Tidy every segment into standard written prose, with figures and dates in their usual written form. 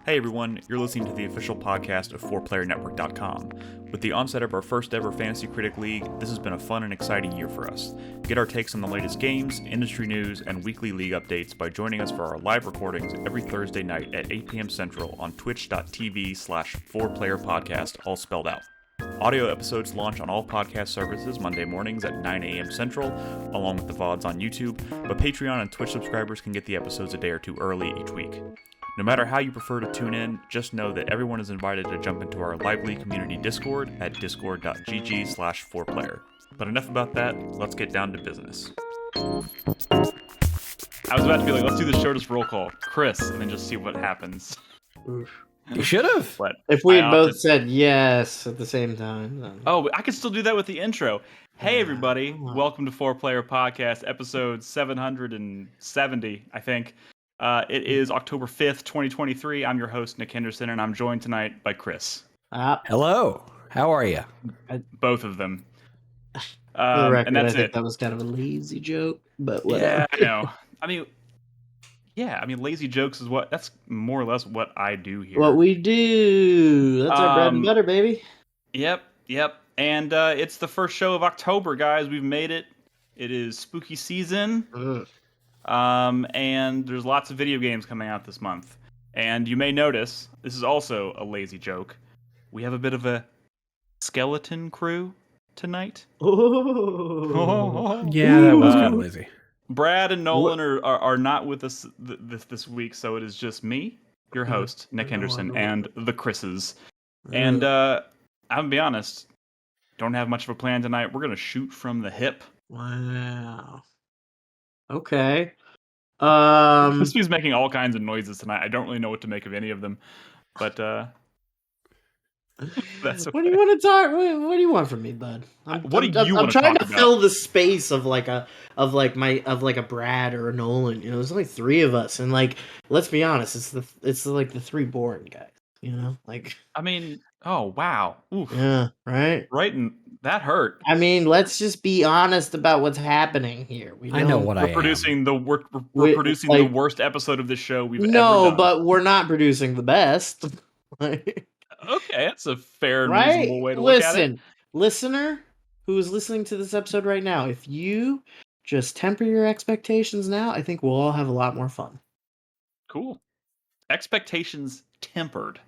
Hey everyone, you're listening to the official podcast of 4PlayerNetwork.com. With the onset of our first ever Fantasy Critic League, this has been a fun and exciting year for us. Get our takes on the latest games, industry news, and weekly league updates by joining us for our live recordings every Thursday night at 8 p.m. Central on twitch.tv/4playerpodcast, all spelled out. Audio episodes launch on all podcast services Monday mornings at 9 a.m. Central, along with the VODs on YouTube, but Patreon and Twitch subscribers can get the episodes a day or two early each week. No matter how you prefer to tune in, just know that everyone is invited to jump into our lively community Discord at discord.gg/4player. But enough about that, let's get down to business. I was about to be like, let's do the shortest roll call, Chris, and then just see what happens. You should have. But if we had both said yes at the same time. Then... Oh, I could still do that with the intro. Hey everybody, welcome to 4Player Podcast, episode 770, I think. It is October 5th, 2023. I'm your host, Nick Henderson, and I'm joined tonight by Chris. Hello. How are you? Both of them. And that's it. That was kind of a lazy joke, but whatever. Yeah, I know. I mean, lazy jokes is that's more or less what I do here. What we do. That's our bread and butter, baby. Yep. And it's the first show of October, guys. We've made it. It is spooky season. And there's lots of video games coming out this month. And you may notice, this is also a lazy joke, we have a bit of a skeleton crew tonight. Oh. Yeah, that was kind of lazy. Brad and Nolan are not with us this week, so it is just me, your host, Nick Henderson, and the Chris's. And I'm gonna be honest, don't have much of a plan tonight. We're gonna shoot from the hip. Wow. Okay. This dude's making all kinds of noises tonight. I don't really know what to make of any of them, but that's okay. What do you want to talk? What do you want from me, bud? I'm trying to fill the space of a Brad or a Nolan. You know, there's only three of us, and let's be honest, it's the three boring guys. You know, I mean, oh wow, oof. Yeah, right, and that hurt. I mean, let's just be honest about what's happening here. We're producing the worst episode of this show we've ever done. No, but we're not producing the best. Okay, that's a fair and reasonable way to look at it. Listener who is listening to this episode right now, if you just temper your expectations now, I think we'll all have a lot more fun. Cool. Expectations tempered.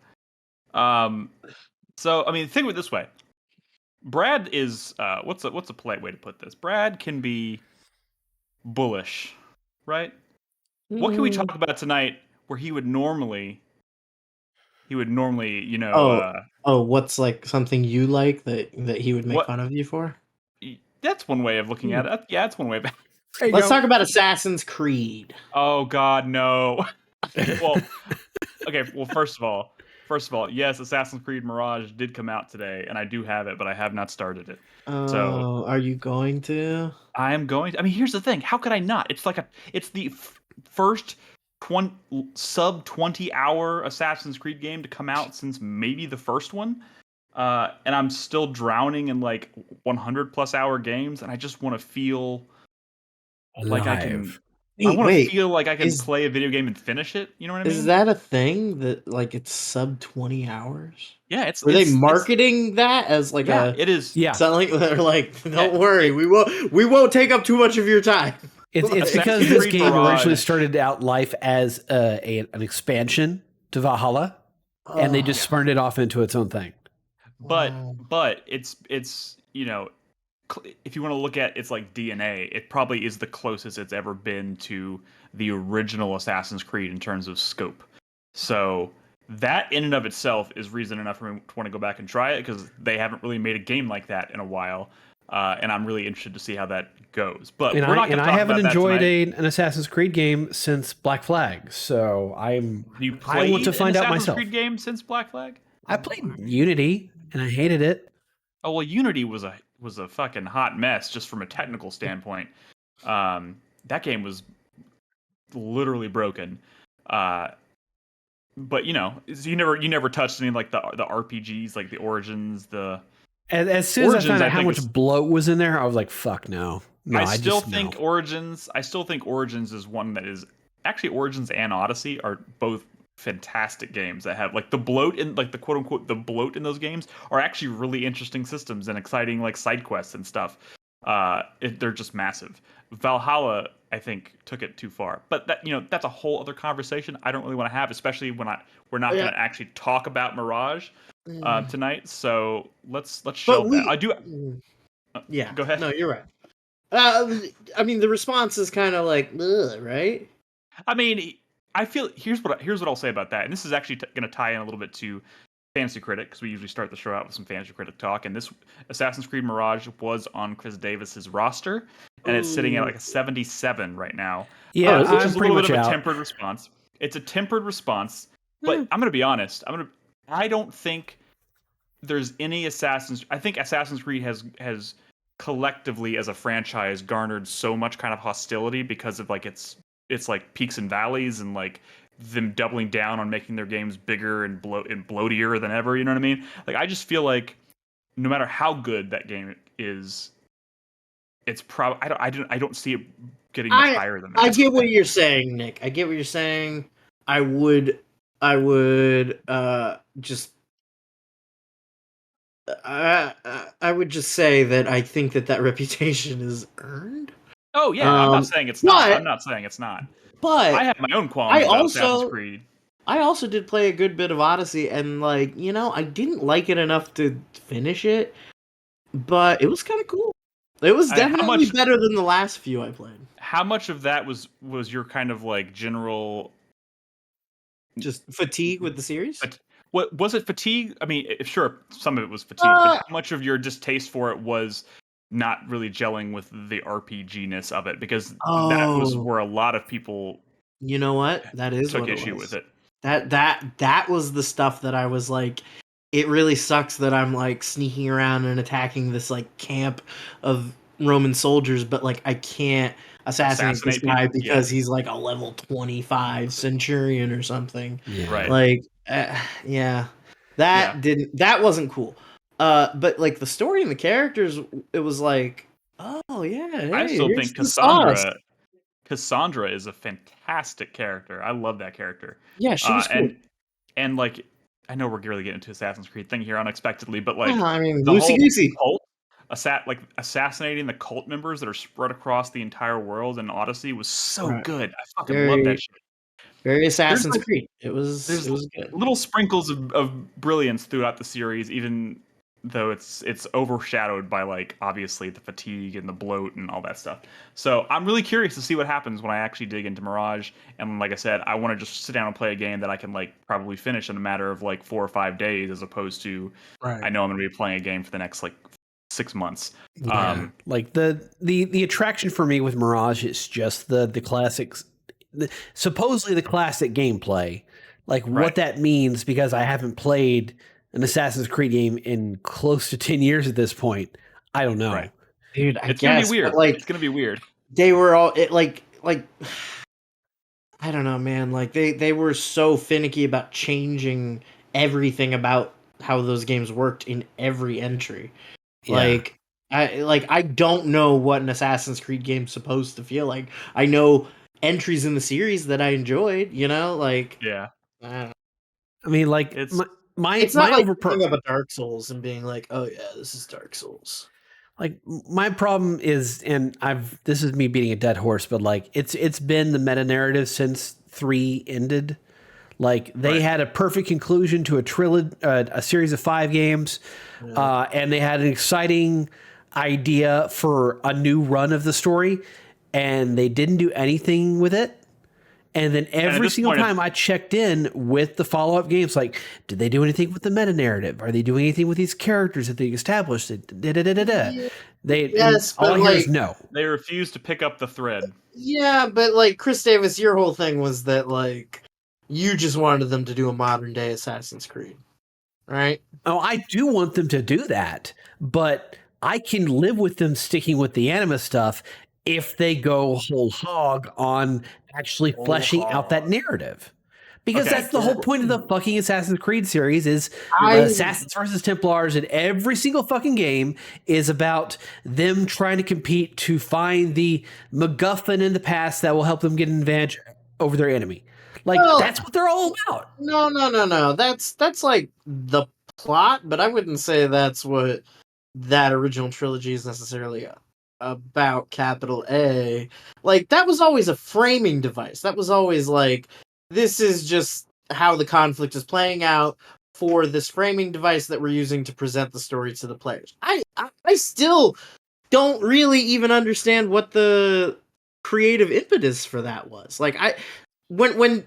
So, I mean, think of it this way. Brad is, what's a polite way to put this? Brad can be bullish, right? What can we talk about tonight where he would normally, you know... what's something you like that he would make fun of you for? That's one way of looking at it. Yeah, that's one way of Let's talk about Assassin's Creed. Oh, God, no. Well, okay, first of all, yes, Assassin's Creed Mirage did come out today, and I do have it, but I have not started it. So, are you going to? I am going to. I mean, here's the thing. How could I not? It's it's the first sub 20-hour Assassin's Creed game to come out since maybe the first one. And I'm still drowning in 100+ hour games, and I just want to feel like I can. I want to feel like I can play a video game and finish it. You know what I mean? Is that a thing that it's sub 20 hours? Yeah, Are they marketing that as it is. Yeah, something they're don't worry, we won't take up too much of your time. It's because this game originally started out life as an expansion to Valhalla, and they just spurned it off into its own thing. But it's you know, if you want to look at its DNA, it probably is the closest it's ever been to the original Assassin's Creed in terms of scope. So that in and of itself is reason enough for me to want to go back and try it, because they haven't really made a game like that in a while, and I'm really interested to see how that goes. But we're not going to talk about that tonight. I haven't enjoyed an Assassin's Creed game since Black Flag, so I want to find out myself. Assassin's Creed game since Black Flag? I played Unity and I hated it. Oh well, Unity was a fucking hot mess just from a technical standpoint. That game was literally broken. But you never touched any the RPGs, the Origins, As soon as I found out how much bloat was in there, I was like, fuck no. I still think Origins is one that is actually Origins and Odyssey are both fantastic games that have like the bloat in like the quote unquote the bloat in those games are actually really interesting systems and exciting like side quests and stuff. They're just massive. Valhalla, I think, took it too far, but that's a whole other conversation I don't really want to have, especially when we're not going to actually talk about Mirage tonight. So let's shelve that. I do. Yeah. Go ahead. No, you're right. I mean, the response is kind of like, ugh, right? I mean, I feel here's what I'll say about that, and this is actually going to tie in a little bit to Fantasy Critic, because we usually start the show out with some Fantasy Critic talk, and this Assassin's Creed Mirage was on Chris Davis's roster, and it's sitting at like a 77 right now. Yeah, which I'm is a pretty little much bit of out. a tempered response. It's a tempered response, but I'm going to be honest. I don't think there's any Assassin's. I think Assassin's Creed has collectively as a franchise garnered so much kind of hostility because of like its like peaks and valleys and like them doubling down on making their games bigger and bloatier than ever. You know what I mean? Like I just feel like no matter how good that game is, it's probably I don't see it getting much higher than that. I get what you're saying, Nick. I get what you're saying. I would just I would just say that I think that reputation is earned. Oh yeah, I'm not saying it's not. I'm not saying it's not. But I have my own qualms about Assassin's Creed. I also did play a good bit of Odyssey, and like I didn't like it enough to finish it, but it was kind of cool. It was definitely better than the last few I played. How much of that was your kind of like general just fatigue with the series? What was it? Fatigue? I mean, sure, some of it was fatigue, but how much of your distaste for it was not really gelling with the RPG-ness of it? Because that was where a lot of people, you know what, that is took what issue with it. That was the stuff that I was like, it really sucks that I'm like sneaking around and attacking this like camp of Roman soldiers, but like I can't assassinate this guy because he's like a level 25 centurion or something. Yeah. Right. Like, that wasn't cool. But like the story and the characters, it was like, oh yeah. Hey, I still think Cassandra is a fantastic character. I love that character. Yeah, she was cool. And like, I know we're really getting into Assassin's Creed thing here unexpectedly, but like, I mean, the whole loosey-goosey cult, assassinating the cult members that are spread across the entire world in Odyssey was so good. I fucking love that shit. Very Assassin's Creed. It was good. Little sprinkles of brilliance throughout the series, even though it's overshadowed by like obviously the fatigue and the bloat and all that stuff. So I'm really curious to see what happens when I actually dig into Mirage. And like I said, I want to just sit down and play a game that I can like probably finish in a matter of like 4 or 5 days, as opposed to I know I'm going to be playing a game for the next like 6 months. Yeah. Like the attraction for me with Mirage is just the classics, supposedly the classic gameplay, like what that means, because I haven't played an Assassin's Creed game in close to 10 years at this point. I don't know. Right. Dude, it's gonna be weird. Like, it's gonna be weird. They were all like I don't know, man. Like they were so finicky about changing everything about how those games worked in every entry. Yeah. I don't know what an Assassin's Creed game's supposed to feel like. I know entries in the series that I enjoyed, like I mean, like it's not like picking up a Dark Souls and being like, oh yeah, this is Dark Souls. Like my problem is, and this is me beating a dead horse, but like it's been the meta narrative since 3 ended. Like they had a perfect conclusion to a trilogy, a series of 5 games, and they had an exciting idea for a new run of the story, and they didn't do anything with it. And then every single time I checked in with the follow-up games, like, did they do anything with the meta narrative? Are they doing anything with these characters that they established? All I hear is no. They refuse to pick up the thread. Yeah, but like Chris Davis, your whole thing was that like you just wanted them to do a modern day Assassin's Creed, right? Oh, I do want them to do that, but I can live with them sticking with the anima stuff if they go whole hog on actually fleshing out that narrative. Because that's the whole point of the fucking Assassin's Creed series is Assassins versus Templars, and every single fucking game is about them trying to compete to find the MacGuffin in the past that will help them get an advantage over their enemy. Like Well, that's what they're all about. no. That's like the plot, but I wouldn't say that's what that original trilogy is necessarily about. Capital A, like that was always a framing device. That was always like, this is just how the conflict is playing out for this framing device that we're using to present the story to the players. I still don't really even understand what the creative impetus for that was. Like when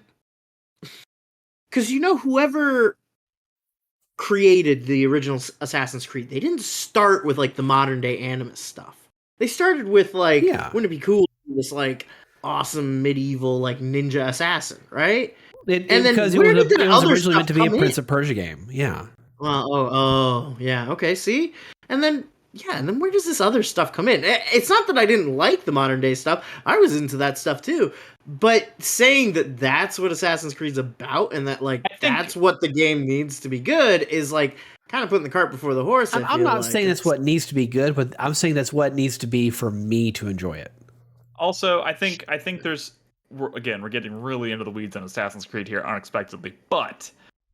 because whoever created the original Assassin's Creed, they didn't start with like the modern day Animus stuff. They started with like, Yeah. wouldn't it be cool, this like awesome medieval like ninja assassin, right? And then Because where did that it was other originally stuff meant to be a come in? Prince of Persia game. Yeah. Yeah, okay, see? And then, yeah, and then where does this other stuff come in? It's not that I didn't like the modern day stuff. I was into that stuff too. But saying that that's what Assassin's Creed's about and that, like, I think that's what the game needs to be good is, like, kind of putting the cart before the horse, I I'm feel not like. saying that's what needs to be good, but I'm saying that's what needs to be for me to enjoy it. also I think there's we're getting really into the weeds on Assassin's Creed here unexpectedly, but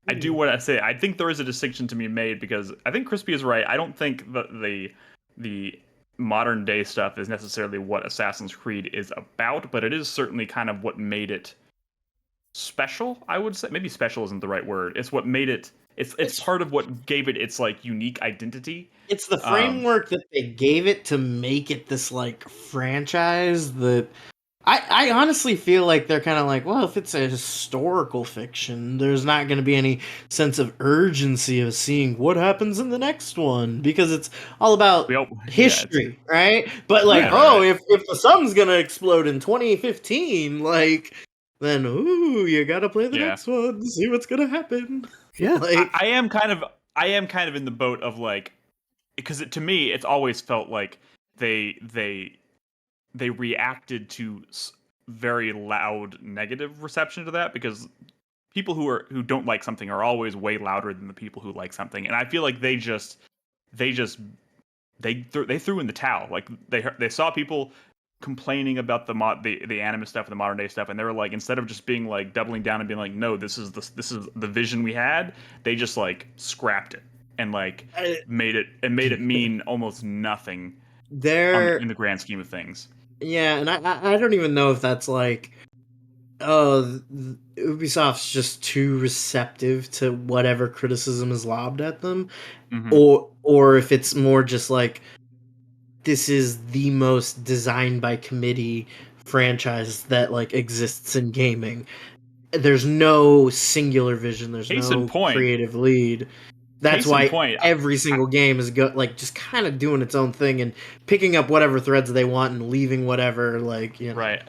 I do want to say I think there is a distinction to be made because I think Crispy is right. I don't think the modern day stuff is necessarily what Assassin's Creed is about, but it is certainly kind of what made it special. I would say maybe special isn't the right word. It's what made it. It's part of what gave it its like unique identity. It's the Um, framework that they gave it to make it this, like, franchise that I honestly feel like they're kind of like, well, if it's a historical fiction, there's not going to be any sense of urgency of seeing what happens in the next one because it's all we about all, yeah, it's history, right? But like, right, right, oh, right. if the sun's going to explode in 2015, like, then ooh, you got to play the Yeah, next one to see what's going to happen. Yeah. Like, I am kind of in the boat of like because to me it's always felt like they they they reacted to very loud negative reception to that because people who don't like something are always way louder than the people who like something, and I feel like they just they threw in the towel. Like they saw people complaining about the anime stuff and the modern day stuff, and they were like, instead of just being like doubling down and being like, no, this is the vision we had, they just like scrapped it and like I- made it mean almost nothing they're in the grand scheme of things. yeah, and I don't even know if that's like, oh, Ubisoft's just too receptive to whatever criticism is lobbed at them, Hmm. or if it's more just like, this is the most designed by committee franchise that like exists in gaming. There's no singular vision. There's Case in no point, creative lead. That's case in why point, every single game is like just kind of doing its own thing and picking up whatever threads they want and leaving whatever, like, right.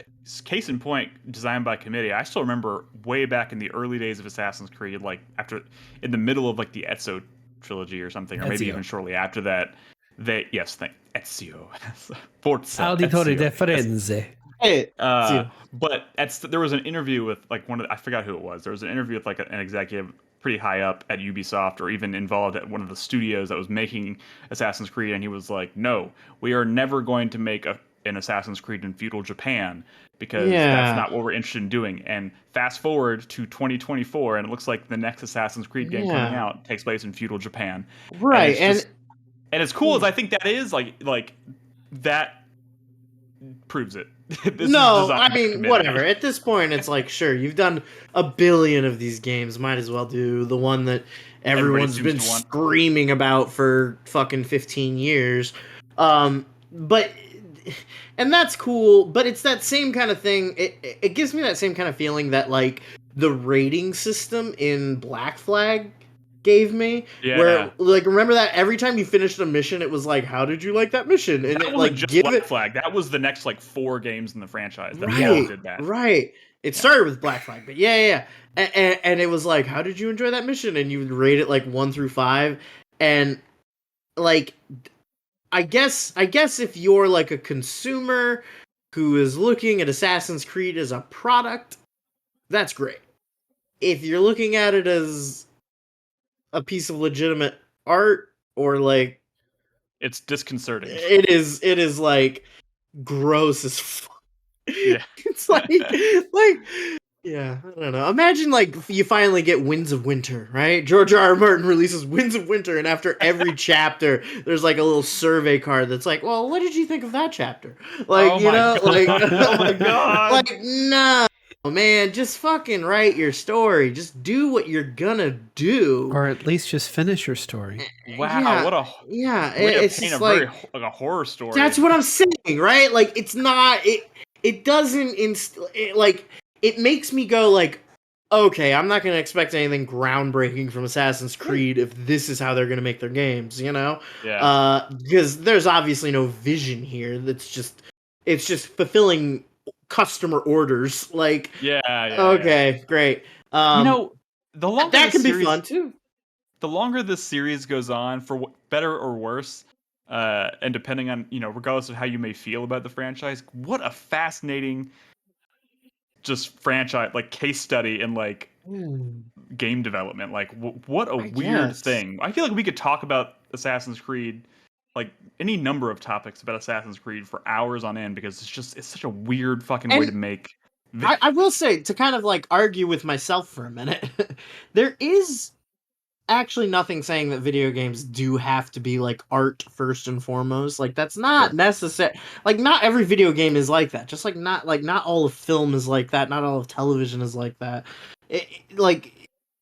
Case in point, designed by committee. I still remember way back in the early days of Assassin's Creed, like after in the middle of like the Ezio trilogy or something, or maybe Ezio. even shortly after that. They yes, thank Ezio, Forza Auditore Ezio. de Firenze. Hey, Uh, see, but there was an interview with like one of I forgot who it was. There was an interview with like an executive pretty high up at Ubisoft or even involved at one of the studios that was making Assassin's Creed, and he was like, "No, we are never going to make an Assassin's Creed in feudal Japan because that's yeah, not what we're interested in doing." And fast forward to 2024, and it looks like the next Assassin's Creed game coming yeah, out takes place in feudal Japan, and right, it's just and as cool as I think that is, like that proves it. This is no, I designed by mean, whatever. committee. At this point, it's like, sure, you've done a billion of these games. Might as well do the one that Everybody everyone's seems been to want. screaming about for fucking 15 years. But, and that's cool, but it's that same kind of thing. It gives me that same kind of feeling that, like, the rating system in Black Flag gave me, where, Yeah, like, remember that every time you finished a mission, it was like, how did you like that mission? And that it, wasn't like, just give Black it. Flag. That was the next like four games in the franchise that all Yeah. Right, did that. right. It Yeah, started with Black Flag, but yeah. And it was like, how did you enjoy that mission? And you would rate it like 1 through 5, and like, I guess if you're like a consumer who is looking at Assassin's Creed as a product, that's great. If you're looking at it as a piece of legitimate art, or like, it's disconcerting. it is like gross as fuck. Yeah. It's like yeah, I don't know. Imagine like you finally get Winds of Winter, right? George R. R. Martin releases Winds of Winter, and after every chapter, there's like a little survey card that's like, "Well, what did you think of that chapter?" Like, Oh you my know, like, god. Oh my god. like no, man, just fucking write your story. Just do what you're gonna do. Or at least just finish your story. Wow, Yeah, what a yeah. way to It's paint a just very like like a horror story. that's what I'm saying, right? Like it's not it. It doesn't like it makes me go like, okay, I'm not gonna expect anything groundbreaking from Assassin's Creed if this is how they're gonna make their games, you know? Yeah. Because there's obviously no vision here. It's just fulfilling customer orders. Like, Yeah, yeah. okay, great. You know, the longer That this can be fun series too. the longer this series goes on, for better or worse, and depending on, regardless of how you may feel about the franchise, what a fascinating just franchise, like case study in like game development. Like, what a I weird guess. thing. I feel like we could talk about Assassin's Creed, like any number of topics about Assassin's Creed for hours on end because it's such a weird fucking way to And make. I will say, to kind of like argue with myself for a minute, there is actually nothing saying that video games do have to be like art first and foremost. Like that's not Sure. necessary. Like not every video game is like that. Just like not all of film is like that. Not all of television is like that. Like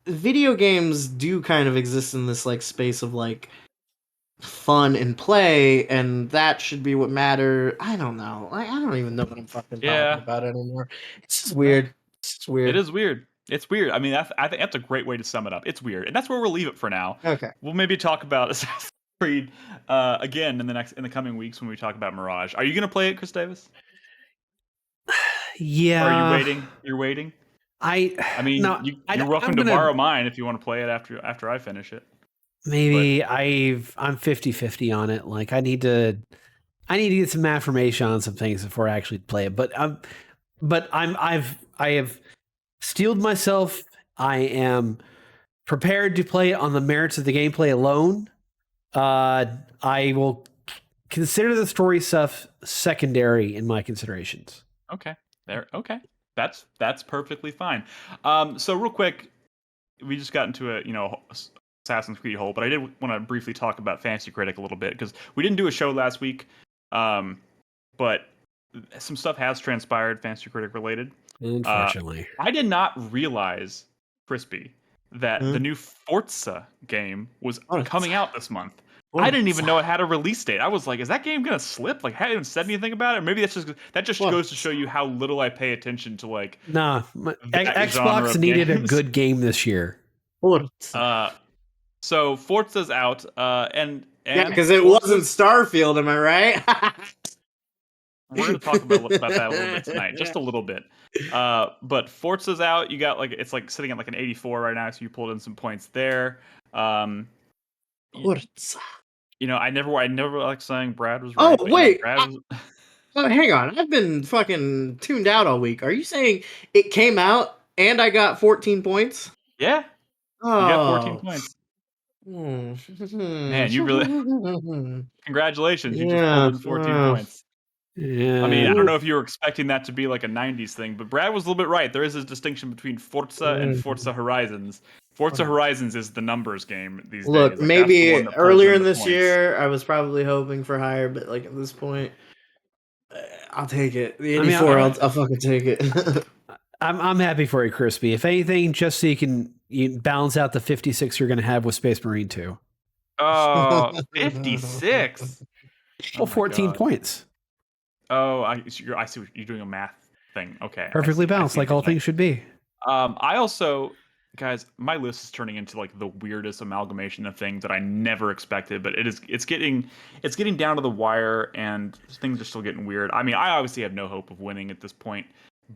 video games do kind of exist in this like space of like fun and play, and that should be what matter. I don't know. Like I don't even know what I'm fucking talking Yeah. about anymore. It's just No, weird. It's just it weird. is weird. It's weird. I mean, I think that's a great way to sum it up. It's weird, and that's where we'll leave it for now. Okay. We'll maybe talk about Assassin's Creed again in the coming weeks when we talk about Mirage. Are you gonna play it, Chris Davis? Or are you Yeah, waiting? You're waiting. I I mean, no, you're I'm welcome to gonna borrow mine if you want to play it after I finish it. But maybe I'm 50-50 on it. Like I need to get some affirmation on some things before I actually play it. I have steeled myself. I am prepared to play it on the merits of the gameplay alone. I will consider the story stuff secondary in my considerations. okay, okay, that's perfectly fine. So real quick, we just got into a Assassin's Creed hole, but I did want to briefly talk about Fantasy Critic a little bit because we didn't do a show last week, but some stuff has transpired Fantasy Critic related. Unfortunately, I did not realize, Crispy, that the new Forza game was coming out this month. I didn't even know it had a release date. I was like, "Is that game gonna slip?" Like, I haven't said anything about it. Maybe that just goes to show you how little I pay attention to like nah. that genre Xbox of needed a games. good game this year. So Forza's out, and Yeah, because it wasn't Forza's. Starfield, am I right? We're going to talk about that a little bit tonight, just a little bit. But Forza's out. You got it's like sitting at like an 84 right now, so you pulled in some points there. Forza. I never like saying Brad was Oh right. But, wait, Brad was. oh, hang on. I've been fucking tuned out all week. Are you saying it came out and I got 14 points? Yeah, you got 14 Oh. points. Hmm. Man, you really. Congratulations, you just pulled Yeah. in 14 points. I mean, Yeah. I don't know if you were expecting that to be like a 90s thing, but Brad was a little bit right. There is a distinction between Forza and Forza Horizons. Forza Horizons is the numbers game these Look, days. Like that's the maybe one that pulls earlier in in the this points. year I was probably hoping for higher, but like at this point, I'll take it. The I mean, 84, I'll fucking take it. I'm happy for you, Crispy. If anything, just so you balance out the 56 you're going to have with Space Marine 2. 56. Well, Oh my 14 god. points. Oh, I see what you're doing a math thing. Okay, Perfectly I balanced, see like what you're all saying. things should be. I also, guys, my list is turning into like the weirdest amalgamation of things that I never expected, but it's getting down to the wire, and things are still getting weird. I mean, I obviously have no hope of winning at this point,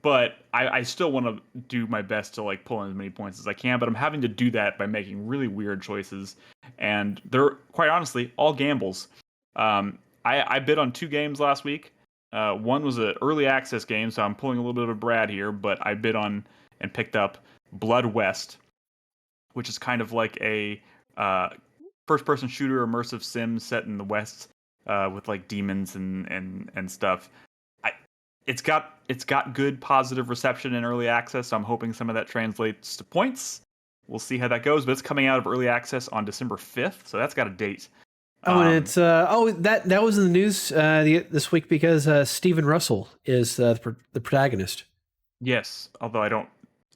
but I still want to do my best to like pull in as many points as I can. But I'm having to do that by making really weird choices, and they're quite honestly all gambles. I bid on 2 games last week. One was an early access game, so I'm pulling a little bit of a Brad here, but I bid on and picked up Blood West, which is kind of like a first-person shooter immersive sim set in the West with like demons and stuff. it's got good positive reception in early access. So I'm hoping some of that translates to points. We'll see how that goes. But it's coming out of early access on December 5th, so that's got a date. Oh, and it's that was in the news this week because Stephen Russell is the protagonist. Yes, although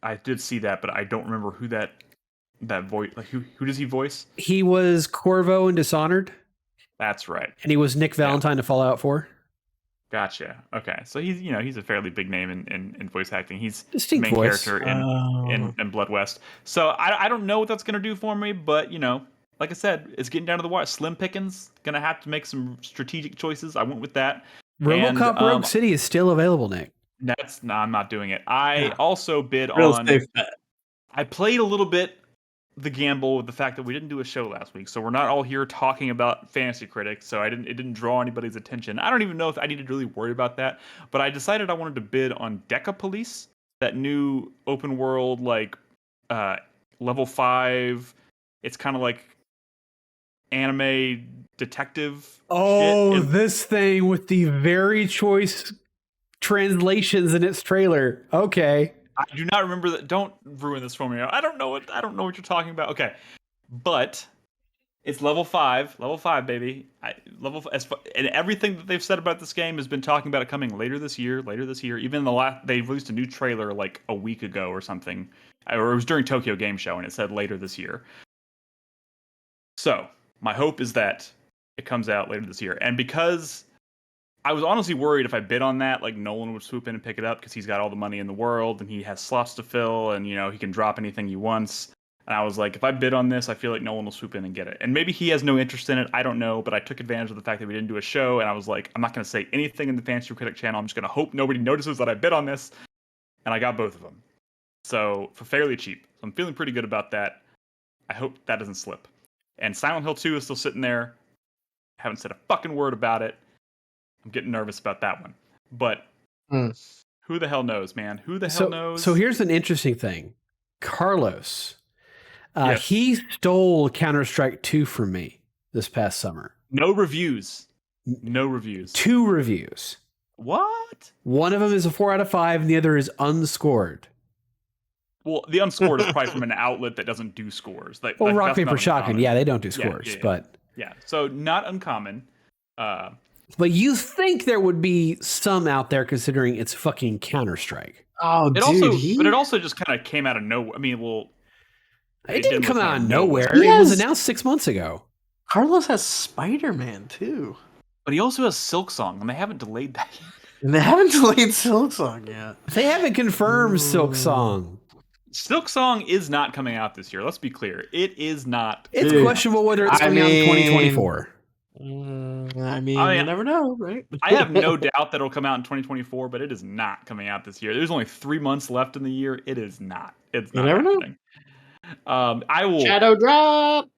I did see that, but I don't remember who that voice. Like who does he voice? He was Corvo in Dishonored. That's right. And he was Nick Valentine to Fallout 4. Gotcha. Okay, so he's a fairly big name in voice acting. He's distinct the main voice. character in Blood West. So I don't know what that's gonna do for me, but like I said, it's getting down to the wire. Slim pickings, gonna have to make some strategic choices. I went with that. RoboCop Rogue City is still available, Nick. I'm not doing it. I also bid on. I played a little bit the gamble with the fact that we didn't do a show last week, so we're not all here talking about Fantasy Critic. So it didn't draw anybody's attention. I don't even know if I needed to really worry about that, but I decided I wanted to bid on Deca Police, that new open world level 5. It's kind of like anime detective. Oh, this thing with the very choice translations in its trailer. Okay. I do not remember that. Don't ruin this for me. I don't know what you're talking about. Okay, but it's level 5, baby. And everything that they've said about this game has been talking about it coming later this year. Even they released a new trailer like a week ago or something, or it was during Tokyo Game Show, and it said later this year. So my hope is that it comes out later this year, and because I was honestly worried if I bid on that, like Nolan would swoop in and pick it up because he's got all the money in the world and he has slots to fill and he can drop anything he wants. And I was like, if I bid on this, I feel like Nolan will swoop in and get it. And maybe he has no interest in it. I don't know, but I took advantage of the fact that we didn't do a show, and I was like, I'm not going to say anything in the Fantasy Critic channel. I'm just going to hope nobody notices that I bid on this. And I got both of them. So for fairly cheap. So I'm feeling pretty good about that. I hope that doesn't slip. And Silent Hill 2 is still sitting there. Haven't said a fucking word about it. I'm getting nervous about that one. But who the hell knows, man? Who the hell knows? So here's an interesting thing. Carlos, yes. He stole Counter-Strike 2 from me this past summer. No reviews. 2 reviews. What? One of them is a 4 out of 5, and the other is unscored. Well, the unscored is probably from an outlet that doesn't do scores. Rock, Paper, Shotgun. Yeah, they don't do scores, but... Yeah, so not uncommon. But you think there would be some out there considering it's fucking Counter-Strike. Oh, but it also just kind of came out of nowhere. I mean, it didn't come out of nowhere. It was announced 6 months ago. Carlos has Spider-Man too. But he also has Silksong, and they haven't delayed that yet. And they haven't delayed Silksong yet. They haven't confirmed Silksong. Silksong is not coming out this year. Let's be clear. It is not. It's questionable whether it's coming out in 2024. I mean, you never know, right? I have no doubt that it'll come out in 2024, but it is not coming out this year. There's only 3 months left in the year. It is not. It's not happening. I will Shadow drop.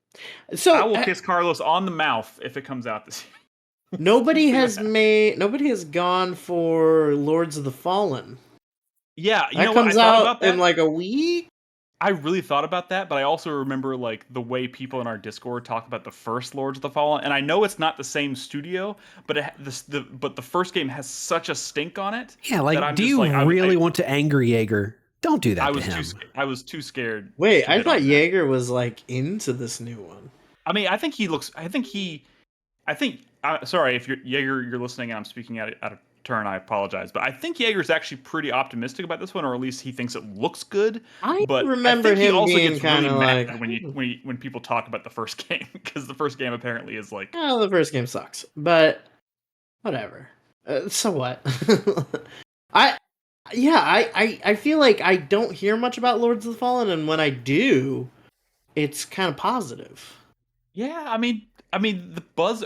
So I will kiss Carlos on the mouth if it comes out this year. Nobody has gone for Lords of the Fallen. Yeah, that comes out in like a week. I really thought about that, but I also remember like the way people in our Discord talk about the first Lords of the Fallen, and I know it's not the same studio, but the first game has such a stink on it. Yeah, like, do you really want to anger Jaeger? Don't do that to him. I was too scared. Wait, I thought Jaeger was like into this new one. I mean, I think he looks. Sorry if you're listening and I'm speaking out of turn, I apologize, but I think Jaeger's actually pretty optimistic about this one, or at least he thinks it looks good. I remember him also being kind of like when people talk about the first game, because the first game apparently is like, oh, the first game sucks, but whatever. So what? I feel like I don't hear much about Lords of the Fallen, and when I do, it's kind of positive. Yeah, I mean the buzz.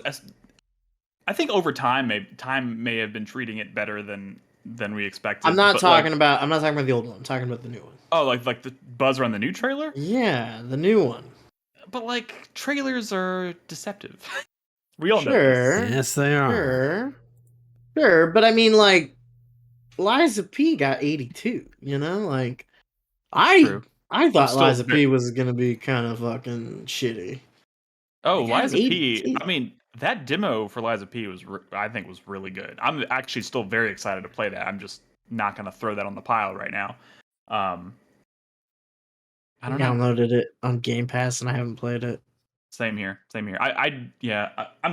I think over time may have been treating it better than we expected. I'm not talking about the old one. I'm talking about the new one. Oh, like the buzz around the new trailer? Yeah, the new one. But like trailers are deceptive. We all know this. Yes, they are. Sure, but I mean, like, Liza P got 82. Like I thought Liza P was gonna be kind of fucking shitty. Oh, Liza P. I mean, That demo for Liza P was, I think, was really good. I'm actually still very excited to play that. I'm just not going to throw that on the pile right now. I don't know. Downloaded it on Game Pass and I haven't played it. Same here. I'm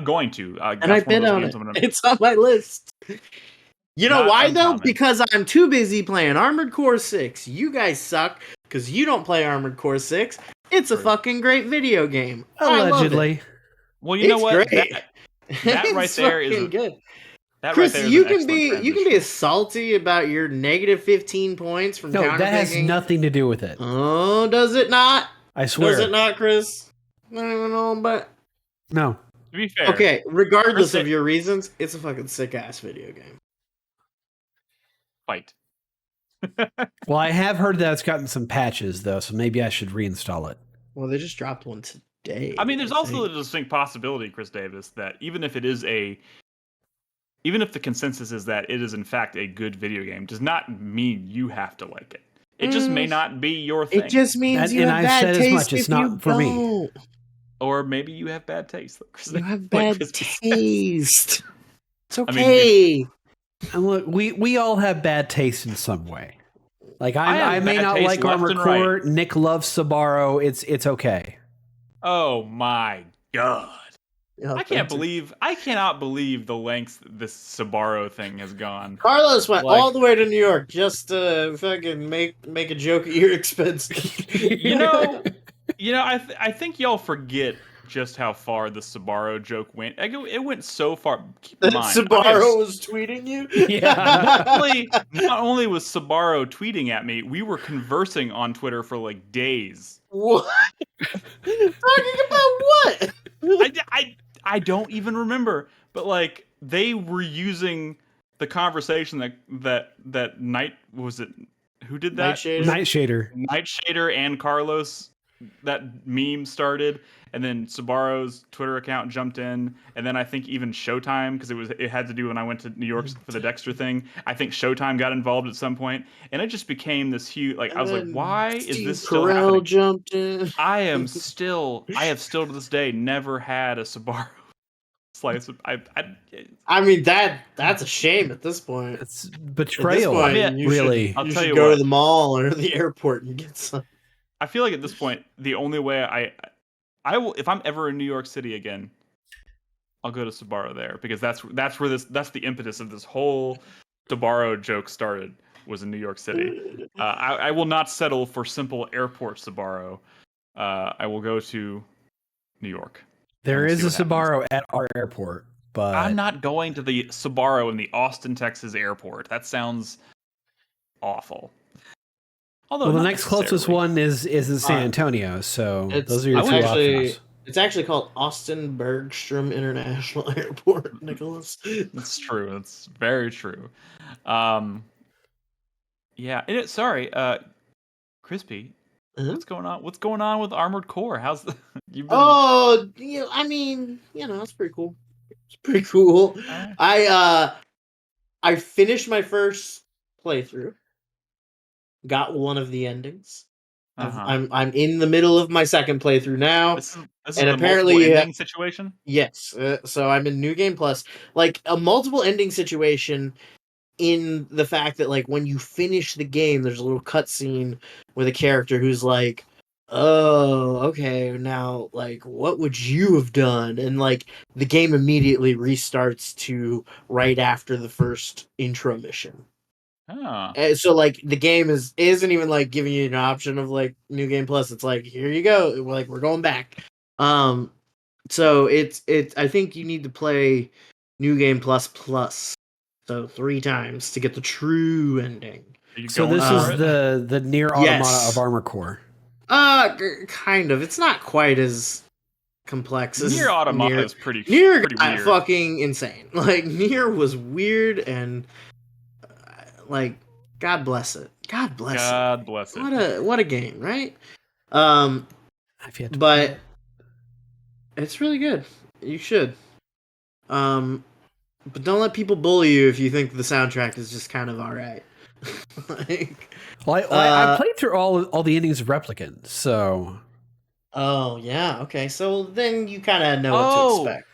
going to. And I bid on it. It's on my list. You know why though? Because I'm too busy playing Armored Core 6. You guys suck because you don't play Armored Core 6. It's a fucking great video game. Allegedly. Well, you know what? Great. That right there is good. That Chris, right there is you an can be transition. you can be as salty about your negative 15 points from that has nothing to do with it. Oh, does it not? I swear. Does it not, Chris? I don't even know, but no. To be fair, okay. Regardless of your reasons, it's a fucking sick ass video game. Fight. Well, I have heard that it's gotten some patches though, so maybe I should reinstall it. Well, they just dropped one today. I mean, there's also a distinct possibility, Chris Davis, that even if the consensus is that it is in fact a good video game, does not mean you have to like it. It just may not be your thing. It just means you have bad taste. As much. It's not for me. Or maybe you have bad taste. You have bad taste. It's okay. And look, we all have bad taste in some way. Like I may not like Armored Core. Right. Nick loves Sbarro. It's okay. Oh my god! I cannot believe the lengths this Sbarro thing has gone. Carlos went all the way to New York just to fucking make a joke at your expense. I think y'all forget just how far the Sbarro joke went. It went so far. Keep in mind, Sbarro was tweeting you. Yeah. Not only was Sbarro tweeting at me, we were conversing on Twitter for like days. What? Talking about what? I don't even remember, but like they were using the conversation that Night was it? Who did that? Nightshader and Carlos. That meme started, and then Sbarro's Twitter account jumped in, and then I think even Showtime, because it had to do when I went to New York for the Dexter thing. I think Showtime got involved at some point, and it just became this huge. Like I was like, why is this still happening? Jumped in. I have still to this day never had a Sbarro slice. I mean that's a shame at this point. It's betrayal. Really, I'll you tell should you go what. to the mall or the airport and get some. I feel like at this point, the only way I will, if I'm ever in New York City again, I'll go to Sbarro there, because that's the impetus of this whole Sbarro joke started, was in New York City. I will not settle for simple airport Sbarro. I will go to New York. There is a Sbarro at our airport, but I'm not going to the Sbarro in the Austin, Texas airport. That sounds awful. Although the next closest one is in San Antonio, so those are your two options. It's actually called Austin Bergstrom International Airport, Nicholas. That's true. That's very true. Yeah. Sorry, Crispy. What's going on? What's going on with Armored Core? How's you've been... Oh, I mean, it's pretty cool. It's pretty cool. I finished my first playthrough. Got one of the endings. I'm in the middle of my second playthrough now. This is and apparently ending situation. Yes, so I'm in New Game Plus, like a multiple ending situation. In the fact that, like, when you finish the game, there's a little cutscene with a character who's like, "Oh, okay, now, like, what would you have done?" And like the game immediately restarts to right after the first intro mission. So like the game isn't even like giving you an option of like New Game Plus. It's like, here you go. We're going back. So it's I think you need to play New Game Plus, so 3 times to get the true ending. So this is the Nier Automata of Armored Core. Kind of. It's not quite as complex as Nier Automata is pretty weird. Fucking insane. Like Nier was weird and. Like, God bless it. God bless it. What a game, right? But it's really good. You should. But don't let people bully you if you think the soundtrack is just kind of all right. I played through all the endings of Replicant, so. Oh yeah, okay. So then you kind of know what to expect.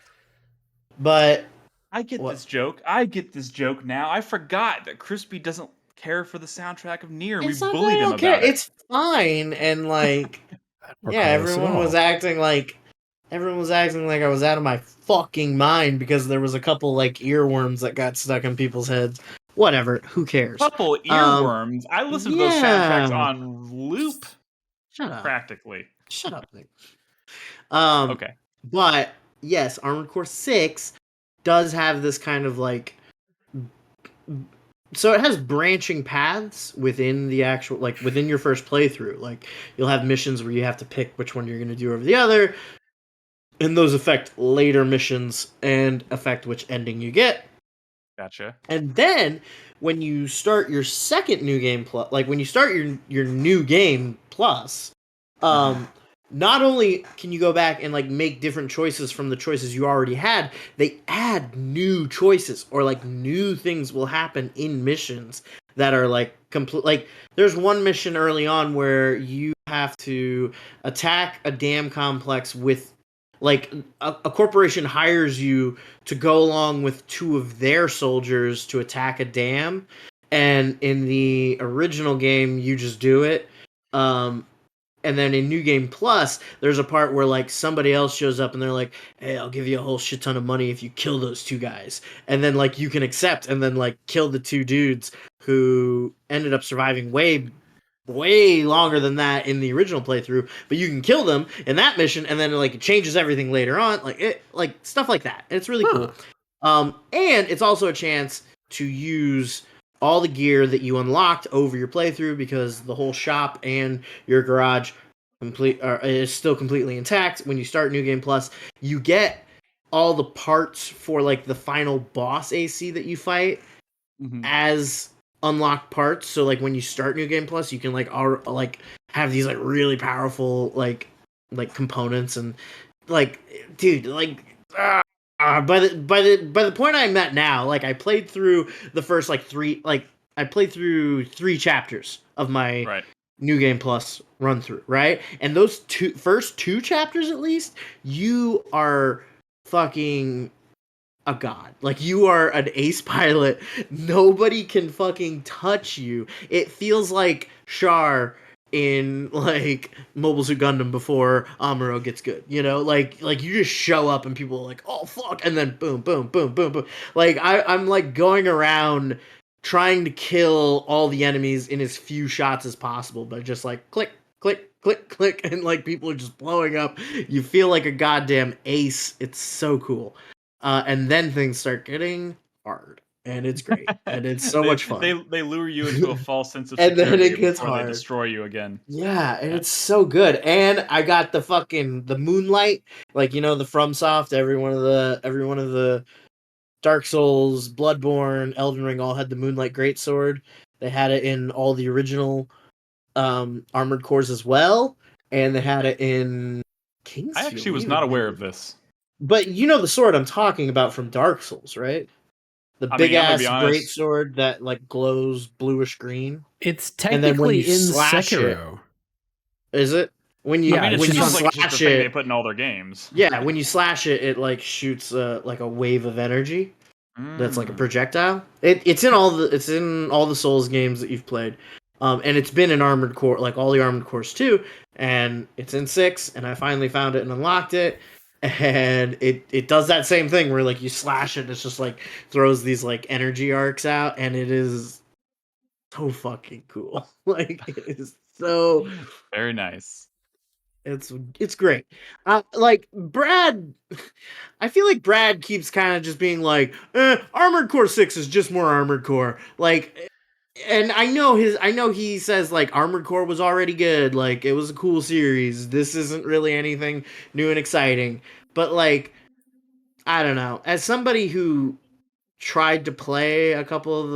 But I get what? this joke. I get this joke now. I forgot that Crispy doesn't care for the soundtrack of Nier. We It's not that I bullied him don't care. about it. It's fine, and like, yeah, Recall this at all. everyone was acting like I was out of my fucking mind because there was a couple like earworms that got stuck in people's heads. Whatever, who cares? Couple earworms. I listen to those soundtracks Yeah. on loop, Shut up. practically. Shut up, Nick. Okay. But yes, Armored Core 6 does have this kind of like, so it has branching paths within the actual, like within your first playthrough. Like you'll have missions where you have to pick which one you're going to do over the other, and those affect later missions and affect which ending you get. Gotcha. And then when you start your second new game plus, like when you start your new game plus, not only can you go back and like make different choices from the choices you already had, they add new choices or like new things will happen in missions that are like complete. Like there's one mission early on where you have to attack a dam complex with like a corporation hires you to go along with two of their soldiers to attack a dam, and in the original game you just do it. And then in New Game Plus, there's a part where like somebody else shows up and they're like, "Hey, I'll give you a whole shit ton of money if you kill those two guys." And then like you can accept and then like kill the two dudes who ended up surviving way longer than that in the original playthrough, but you can kill them in that mission and then like it changes everything later on, like it, like stuff like that. It's really cool. And it's also a chance to use all the gear that you unlocked over your playthrough because the whole shop and your garage is still completely intact. When you start New Game Plus, you get all the parts for like the final boss AC that you fight as unlocked parts. So like when you start New Game Plus, you can like have these like really powerful like components and like dude like by the point I'm at now, like I played through the first like I played through 3 chapters of my Right. New Game Plus run through, right? And those first 2 chapters at least, you are fucking a god. Like you are an ace pilot. Nobody can fucking touch you. It feels like Char in like Mobile Suit Gundam before Amuro gets good. You know, like you just show up and people are like, "Oh fuck," and then boom, boom, boom, boom, boom. Like I'm like going around trying to kill all the enemies in as few shots as possible, but just like click, click, click, click, and like people are just blowing up. You feel like a goddamn ace. It's so cool. And then things start getting hard, and it's great, and it's so much fun. They lure you into a false sense of And then security it gets before they hard. destroy you again. Yeah, and it's so good. And I got the Moonlight, like you know the FromSoft. Every one of the Dark Souls, Bloodborne, Elden Ring all had the Moonlight Greatsword. They had it in all the original Armored Cores as well, and they had it in Kingsfield. I actually was not aware of this. But you know the sword I'm talking about from Dark Souls, right? The big ass great sword that like glows bluish green. It's technically in Sekiro. Is it? When you it when you sounds like slash it's just a thing they put in all their games. Yeah, when you slash it, it like shoots like a wave of energy. That's like a projectile. It's in all the Souls games that you've played. And it's been in Armored Core, like all the Armored Cores too, and it's in 6, and I finally found it and unlocked it. And it does that same thing where like you slash it, it's just like throws these like energy arcs out, and it is so fucking cool. Like it is so very nice. It's great. Like Brad, I feel like Brad keeps kind of just being like, Armored Core 6 is just more Armored Core. Like, and I know he says like Armored Core was already good. Like it was a cool series. This isn't really anything new and exciting. But like, I don't know. As somebody who tried to play a couple of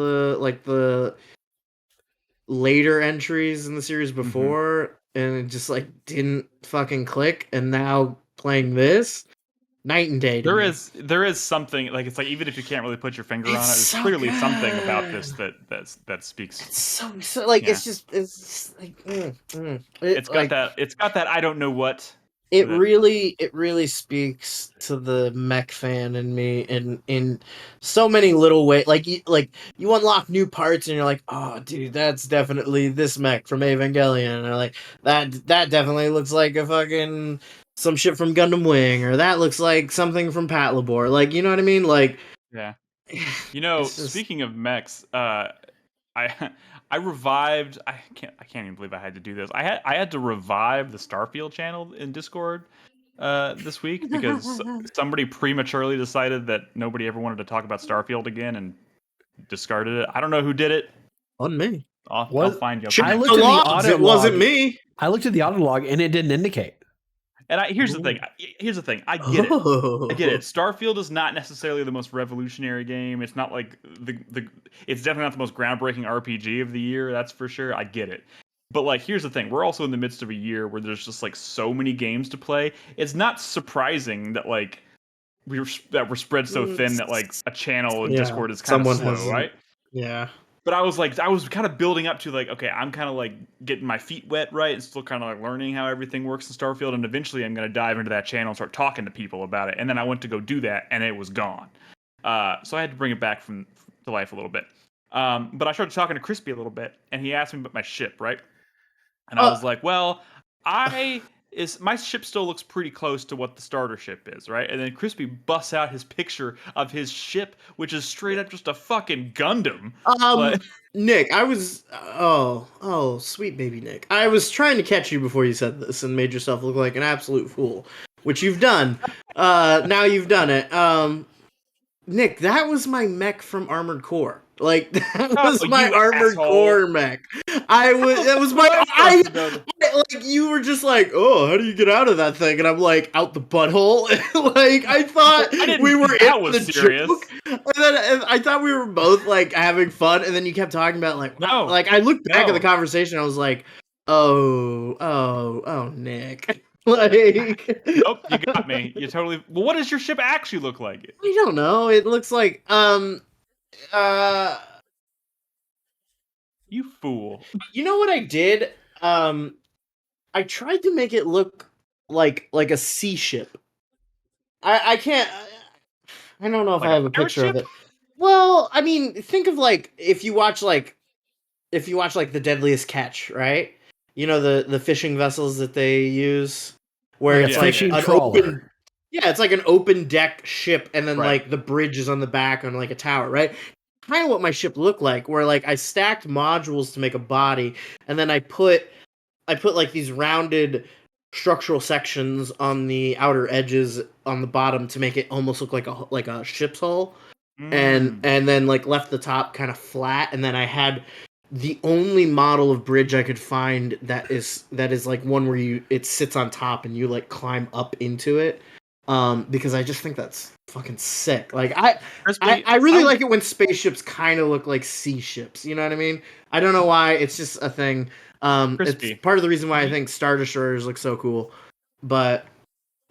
the later entries in the series before, and it just like didn't fucking click, and now playing this, night and day to me. There is something like, it's like even if you can't really put your finger on it, there's so clearly something about this that speaks. It's so like, yeah. It's just like it's got that I don't know what It really speaks to the mech fan in me in so many little ways. Like you unlock new parts and you're like, oh dude, that's definitely this mech from Evangelion, or like that definitely looks like a fucking some shit from Gundam Wing, or that looks like something from Patlabor. Like, you know what I mean? Like, Yeah. it's just Speaking of mechs, I I revived. I can't even believe I had to do this. I had to revive the Starfield channel in Discord this week because somebody prematurely decided that nobody ever wanted to talk about Starfield again and discarded it. I don't know who did it. on me. I'll find you. I'll Check send I you looked the at the logs. audio It wasn't log. me. I looked at the audio log and it didn't indicate. And here's the thing. Here's the thing. I get it. I get it. Starfield is not necessarily the most revolutionary game. It's not like the. It's definitely not the most groundbreaking RPG of the year. That's for sure. I get it. But like, here's the thing. We're also in the midst of a year where there's just like so many games to play. It's not surprising that like we're spread so thin that like a channel in Yeah, Discord is kind of someone slow, hasn't. right? Yeah. But I was kind of building up to like, okay, I'm kind of like getting my feet wet, right, and still kind of like learning how everything works in Starfield, and eventually I'm gonna dive into that channel and start talking to people about it. And then I went to go do that, and it was gone. So I had to bring it back to life a little bit. But I started talking to Crispy a little bit, and he asked me about my ship, right? And I Uh, was like, well, my ship still looks pretty close to what the starter ship is, right? And then Crispy busts out his picture of his ship, which is straight up just a fucking Gundam. Like, Nick, sweet baby Nick. I was trying to catch you before you said this and made yourself look like an absolute fool, which you've done. Now you've done it. Nick, that was my mech from Armored Core. Like, that oh, was my you Armored asshole! Core mech. That was my, like, you were just like, oh, how do you get out of that thing? And I'm like, out the butthole. Like, I thought I didn't we were think in that was the serious. joke. And I thought we were both, like, having fun. And then you kept talking about, like, wow. No, Like, I looked back at the no. conversation. I was like, oh, Nick. Like, Nope, you got me. You totally. Well, what does your ship actually look like? I don't know. It looks like, uh, You fool. you know what I did? I tried to make it look like a sea ship. I can't. I don't know if Like I a have a pirate picture of ship? it. Well, I mean, think of like if you watch like The Deadliest Catch, right? You know the fishing vessels that they use, where Like a it's like fishing an trawler. open. Yeah, it's like an open deck ship, and then Right. like the bridge is on the back on like a tower, right? Kind of what my ship looked like, where like I stacked modules to make a body, and then I put like these rounded structural sections on the outer edges on the bottom to make it almost look like a ship's hull, and Mm. then like left the top kind of flat, and then I had the only model of bridge I could find that is like one where it sits on top and you like climb up into it, because I just think that's fucking sick. Like Crispy, I really like it when spaceships kind of look like sea ships, you know what I mean? I don't know why, it's just a thing. It's Crispy. part of the reason why I think Star Destroyers look so cool. But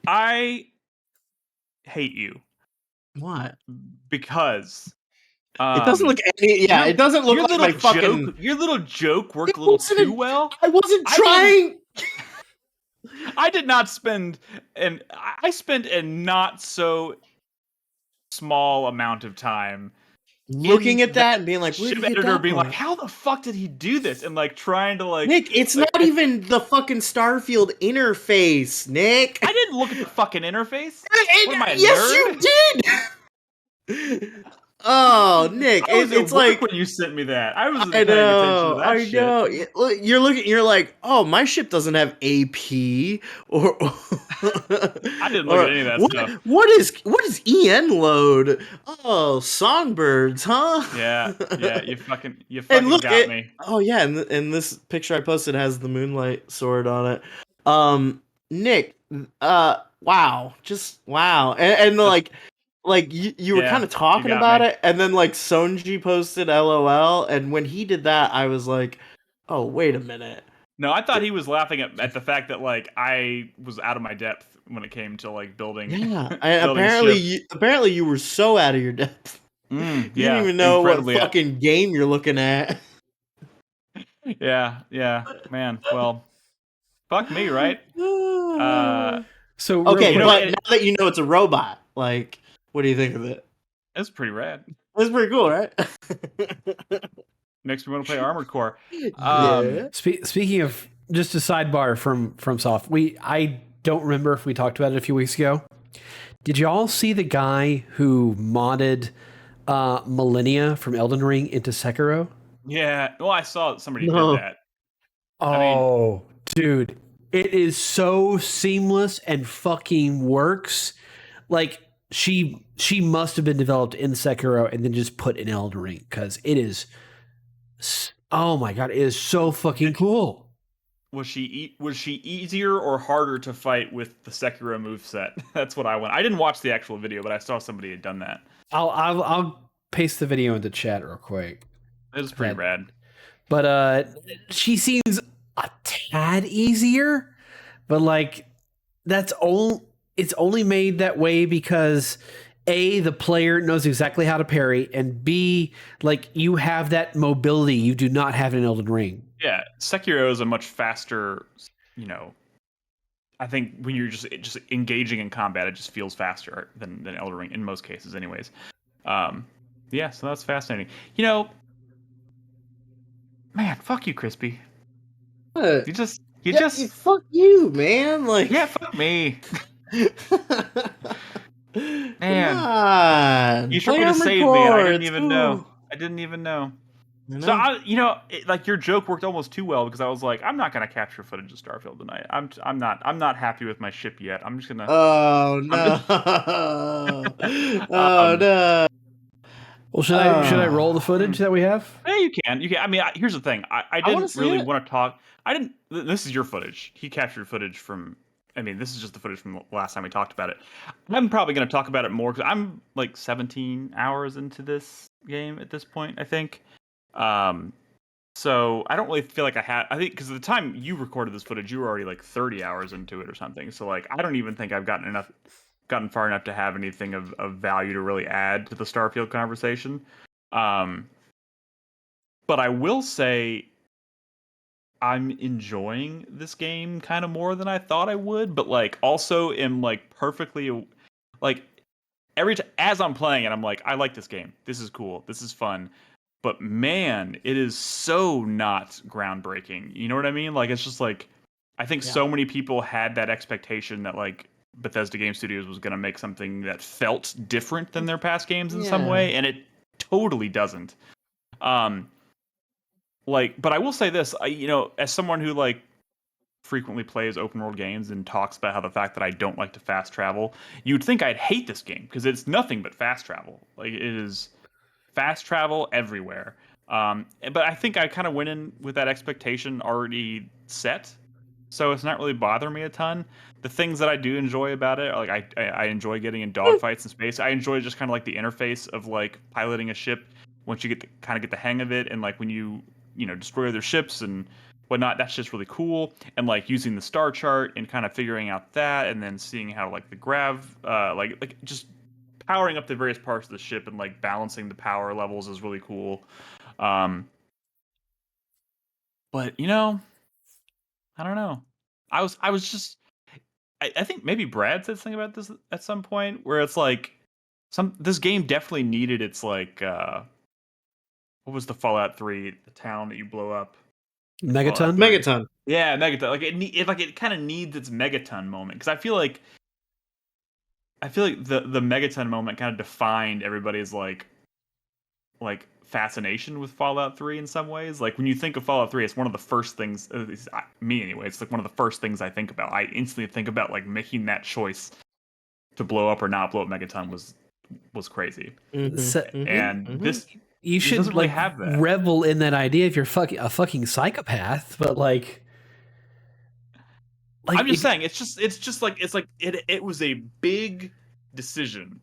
I hate you what? because It doesn't look any. Yeah, it doesn't look like my fucking. Your little joke worked It a little wasn't too well. I wasn't I didn't- trying. I did not spend, and I spent a not so small amount of time Looking in at that and being like, where'd ship you get editor that being like, part? how the fuck did he do this? And like trying to like Nick, it's like, not even the fucking Starfield interface, Nick. I didn't look at the fucking interface. What am I, a Yes, nerd? you did. Oh, Nick, I was at it's work like when you sent me that. I wasn't I paying attention to know, that I shit. know. You're looking. You're like, oh, my ship doesn't have AP or I didn't look or at any of that stuff. what is EN load? Oh, songbirds, huh? Yeah, you And fucking look got at me. oh yeah, and this picture I posted has the moonlight sword on it. Nick, wow, just wow, and like you were Yeah, kind of you talking got about me. it, and then like Sonji posted LOL, and when he did that, I was like, oh wait a minute. No, I thought he was laughing at the fact that like I was out of my depth when it came to like building Yeah, building a apparently ship. apparently you were so out of your depth. You didn't Yeah, even know what incredibly. fucking game you're looking at. Yeah, man. Well, fuck me, right? So okay, real but quick, now that you know it's a robot, like, what do you think of it? It's pretty rad. It's pretty cool, right? Makes me want to play Armored Core. Yeah. speaking of, just a sidebar from Soft, I don't remember if we talked about it a few weeks ago. Did y'all see the guy who modded Millennia from Elden Ring into Sekiro? Yeah. Well, I saw somebody No. did that. Oh, dude, it is so seamless and fucking works. Like she must have been developed in Sekiro and then just put in Elden Ring because it is. Oh my god, it is so fucking cool. Was she easier or harder to fight with the Sekiro moveset? That's what I want. I didn't watch the actual video, but I saw somebody had done that. I'll paste the video into chat real quick. It was pretty rad. But she seems a tad easier, but like it's only made that way because A, the player knows exactly how to parry, and B, like you have that mobility you do not have in Elden Ring. Yeah, Sekiro is a much faster, I think when you're just engaging in combat, it just feels faster than Elden Ring in most cases, anyways. Yeah, so that's fascinating. Man, fuck you, Crispy. What? You just fuck you, man. Like, yeah, fuck me. Man, come on. you tried to save me, and I didn't even know. I didn't even know. So like your joke worked almost too well because I was like, I'm not gonna capture footage of Starfield tonight. I'm not happy with my ship yet. I'm just gonna. Oh no! Oh no! Well, should I roll the footage that we have? Yeah, you can. You can. I mean, here's the thing. I didn't really want to talk. I didn't. This is your footage. He captured footage from. I mean, this is just the footage from the last time we talked about it. I'm probably going to talk about it more because I'm like 17 hours into this game at this point, I think. So I don't really feel like I think because at the time you recorded this footage, you were already like 30 hours into it or something. So like, I don't even think I've gotten far enough to have anything of value to really add to the Starfield conversation. But I will say I'm enjoying this game kind of more than I thought I would, but like also am like perfectly like as I'm playing it, I'm like, I like this game. This is cool. This is fun. But man, it is so not groundbreaking. You know what I mean? Like it's just like I think so many people had that expectation that like Bethesda Game Studios was going to make something that felt different than their past games in some way, and it totally doesn't. But I will say this, as someone who like frequently plays open world games and talks about how the fact that I don't like to fast travel, you'd think I'd hate this game because it's nothing but fast travel. Like it is fast travel everywhere. But I think I kind of went in with that expectation already set, so it's not really bothering me a ton. The things that I do enjoy about it are like I enjoy getting in dogfights in space. I enjoy just kind of like the interface of like piloting a ship once you get the hang of it, and like when you destroy other ships and whatnot. That's just really cool, and like using the star chart and kind of figuring out that, and then seeing how like the like just powering up the various parts of the ship and like balancing the power levels is really cool. But I don't know. I was just I think maybe Brad said something about this at some point where it's like this game definitely needed its like what was the Fallout 3, the town that you blow up? Megaton? Megaton. Yeah, Megaton. Like it kind of needs its Megaton moment because I feel like the Megaton moment kind of defined everybody's like fascination with Fallout 3 in some ways. Like when you think of Fallout 3, it's one of the first things, me anyway, it's like one of the first things I think about. I instantly think about like making that choice to blow up or not blow up Megaton was crazy. This you should doesn't like really have that. revel in that idea if you're a fucking psychopath, but like I'm just saying it's just like it was a big decision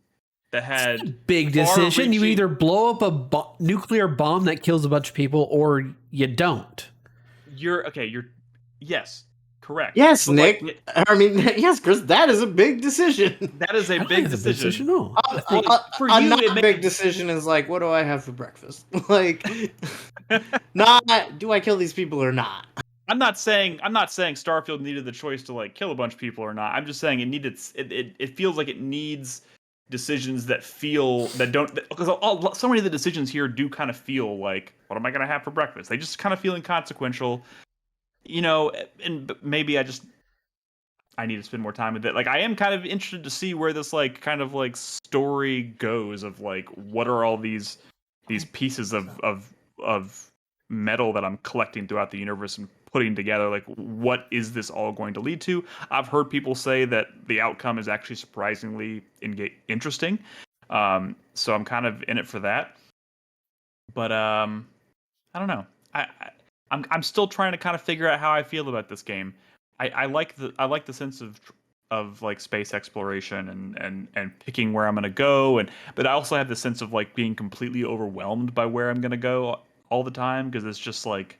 that had big decision. You either blow up a nuclear bomb that kills a bunch of people or you don't. Yes, correct. Yes, but Nick. Like, I mean, yes, Chris, that is a big decision. That is a big decision. No. For you, not a big decision is like, what do I have for breakfast? Like, not do I kill these people or not? I'm not saying Starfield needed the choice to like kill a bunch of people or not. I'm just saying it feels like it needs decisions that don't, because so many of the decisions here do kind of feel like, what am I gonna have for breakfast? They just kind of feel inconsequential, and maybe I need to spend more time with it. Like, I am kind of interested to see where this like kind of like story goes of like, what are all these pieces of metal that I'm collecting throughout the universe and putting together. Like, what is this all going to lead to? I've heard people say that the outcome is actually surprisingly interesting. So I'm kind of in it for that. But I don't know. I'm still trying to kind of figure out how I feel about this game. I like the sense of like space exploration and picking where I'm gonna go, but I also have the sense of like being completely overwhelmed by where I'm gonna go all the time, because it's just like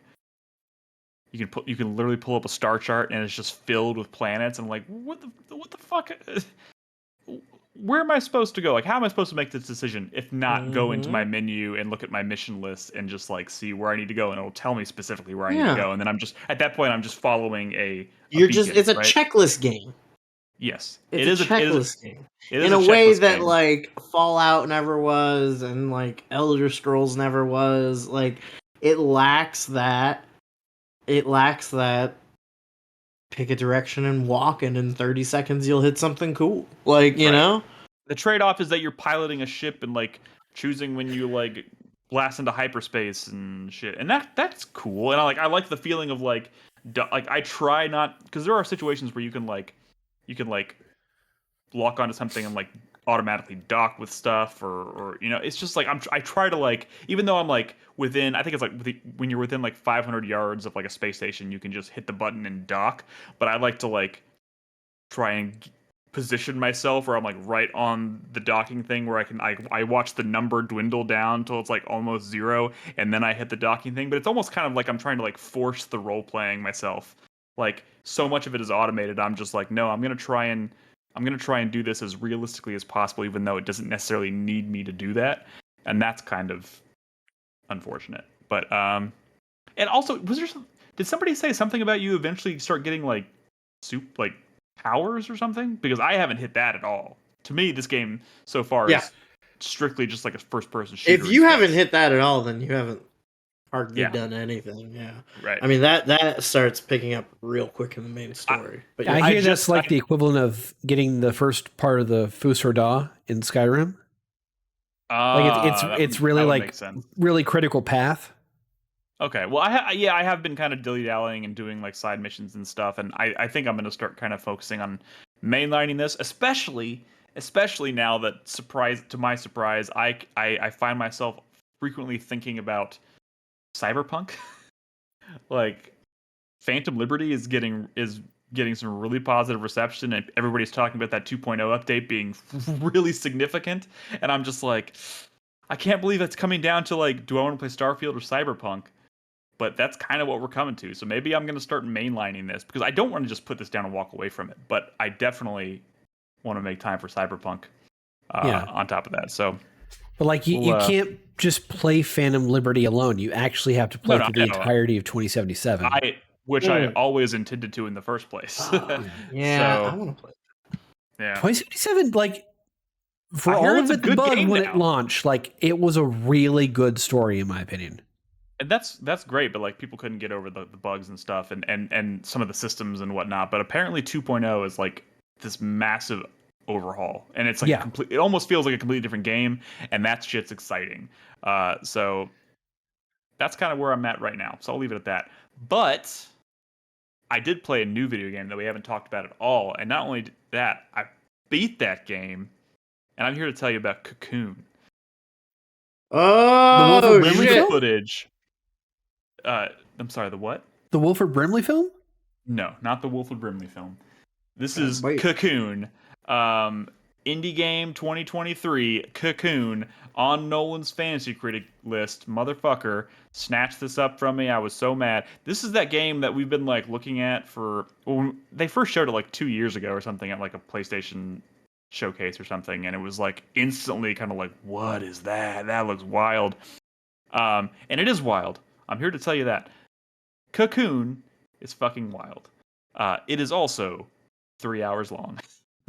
you can literally pull up a star chart and it's just filled with planets, and I'm like, what the fuck? Where am I supposed to go? Like, how am I supposed to make this decision if not go into my menu and look at my mission list and just like see where I need to go, and it'll tell me specifically where I need to go, and then I'm just at that point I'm just following a beacon, it's a right? checklist game. Yes, It's a checklist game. It is In a a way checklist that game. like Fallout never was, and like Elder Scrolls never was. Like, it lacks that. It lacks that. Pick a direction and walk, and in 30 seconds you'll hit something cool. Like, you Right. know? The trade-off is that you're piloting a ship and like choosing when you like blast into hyperspace and shit, and that's cool. And I like the feeling of like like I try not, because there are situations where you can like lock onto something and like automatically dock with stuff, or it's just like I try to like, even though I'm like within, I think it's like when you're within like 500 yards of like a space station, you can just hit the button and dock, but I like to like try and position myself where I'm like right on the docking thing, where I watch the number dwindle down till it's like almost zero, and then I hit the docking thing. But it's almost kind of like I'm trying to like force the role playing myself. Like, so much of it is automated. I'm just like, no, I'm gonna try and do this as realistically as possible, even though it doesn't necessarily need me to do that. And that's kind of unfortunate. But and also, did somebody say something about you eventually start getting like like powers or something? Because I haven't hit that at all. To me, this game so far Yeah. is strictly just like a first person shooter. If you haven't hit that at all, then you haven't hardly Yeah. done anything. Yeah. Right. I mean, that starts picking up real quick in the main story. But yeah. I hear that's like the equivalent of getting the first part of the Fusor Da in Skyrim. Like it's really like really critical path. Okay, well, I have been kind of dilly-dallying and doing like side missions and stuff, and I think I'm going to start kind of focusing on mainlining this, especially now that, to my surprise, I find myself frequently thinking about Cyberpunk. Like, Phantom Liberty is getting some really positive reception, and everybody's talking about that 2.0 update being really significant, and I'm just like, I can't believe it's coming down to like, do I want to play Starfield or Cyberpunk? But that's kind of what we're coming to. So maybe I'm going to start mainlining this, because I don't want to just put this down and walk away from it. But I definitely want to make time for Cyberpunk on top of that. So, but like you can't just play Phantom Liberty alone. You actually have to play through the entirety of 2077. I always intended to in the first place. Yeah, so, I want to play. Yeah, 2077, like, for all of it, the bug when it launched, like, it was a really good story in my opinion. And that's great, but like, people couldn't get over the bugs and stuff, and some of the systems and whatnot. But apparently 2.0 is like this massive overhaul, and it's like it almost feels like a completely different game, and that shit's exciting. So that's kind of where I'm at right now. So I'll leave it at that. But I did play a new video game that we haven't talked about at all, and not only that, I beat that game, and I'm here to tell you about Cocoon. Oh, the Wilford Brimley film? Footage. I'm sorry, the what? The Wilford Brimley film? No, not the Wilford Brimley film. This is Cocoon. Indie game 2023, Cocoon, on Nolan's Fantasy Critic list. Motherfucker snatched this up from me. I was so mad. This is that game that we've been like looking at for, well, they first showed it like 2 years ago or something at like a PlayStation showcase or something, and it was like instantly kind of like, what is that? That looks wild. And it is wild. I'm here to tell you that. Cocoon is fucking wild. It is also 3 hours long.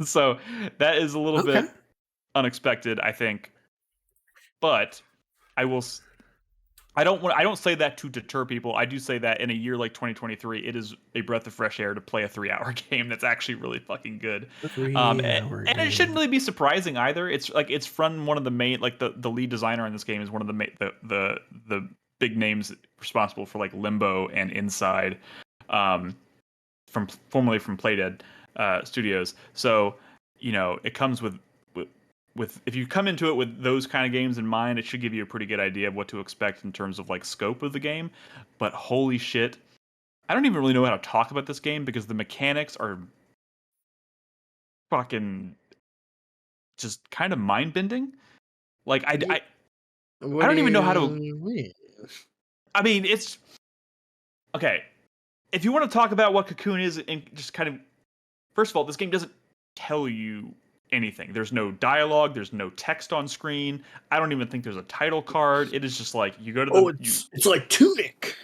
So that is a little bit unexpected, I think. But I will. I don't say that to deter people. I do say that in a year like 2023, it is a breath of fresh air to play a 3-hour game that's actually really fucking good. And it shouldn't really be surprising either. It's from one of the main, like the lead designer in this game is one of the big names responsible for like Limbo and Inside, formerly from Playdead Studios. So it comes with if you come into it with those kind of games in mind, it should give you a pretty good idea of what to expect in terms of like scope of the game. But holy shit, I don't even really know how to talk about this game because the mechanics are fucking just kind of mind bending. Like I don't even know how to. Mean? I mean, it's okay. If you want to talk about what Cocoon is, and just kind of, first of all, this game doesn't tell you anything. There's no dialogue. There's no text on screen. I don't even think there's a title card. It is just like you go to the. It's like Tunic.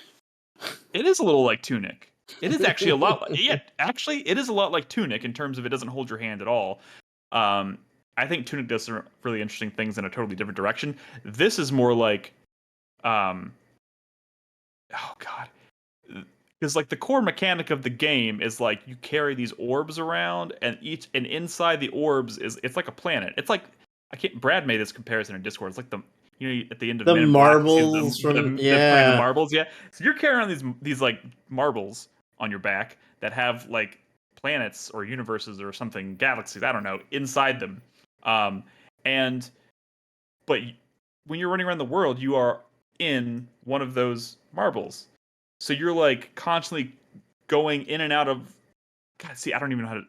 It is a little like Tunic. It is actually a lot. Actually, it is a lot like Tunic in terms of it doesn't hold your hand at all. I think Tunic does some really interesting things in a totally different direction. This is more like, oh god. Because like the core mechanic of the game is like you carry these orbs around, and inside the orbs it's like a planet. It's like Brad made this comparison in Discord. It's like at the end of the Men in marbles Black, from the marbles, yeah. So you're carrying around these like marbles on your back that have like planets or universes or something, galaxies, I don't know, inside them. But when you're running around the world, you are in one of those marbles. So you're like constantly going in and out of. God, see, I don't even know how to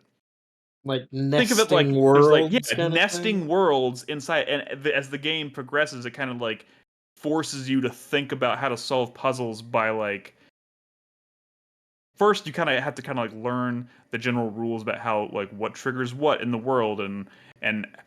like think of it. Like worlds, nesting worlds inside, and as the game progresses, it kind of like forces you to think about how to solve puzzles by like. First, you kind of have to like learn the general rules about how like what triggers what in the world and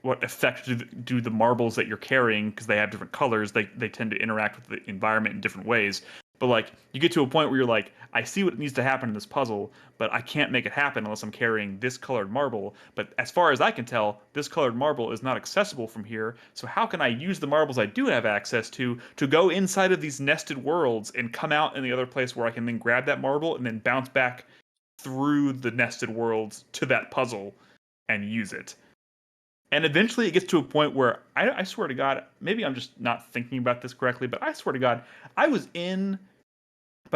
what effect do the marbles that you're carrying, because they have different colors. They tend to interact with the environment in different ways. But like you get to a point where you're like, I see what needs to happen in this puzzle, but I can't make it happen unless I'm carrying this colored marble. But as far as I can tell, this colored marble is not accessible from here. So how can I use the marbles I do have access to go inside of these nested worlds and come out in the other place where I can then grab that marble and then bounce back through the nested worlds to that puzzle and use it. And eventually it gets to a point where I swear to God, maybe I'm just not thinking about this correctly, but I swear to God, by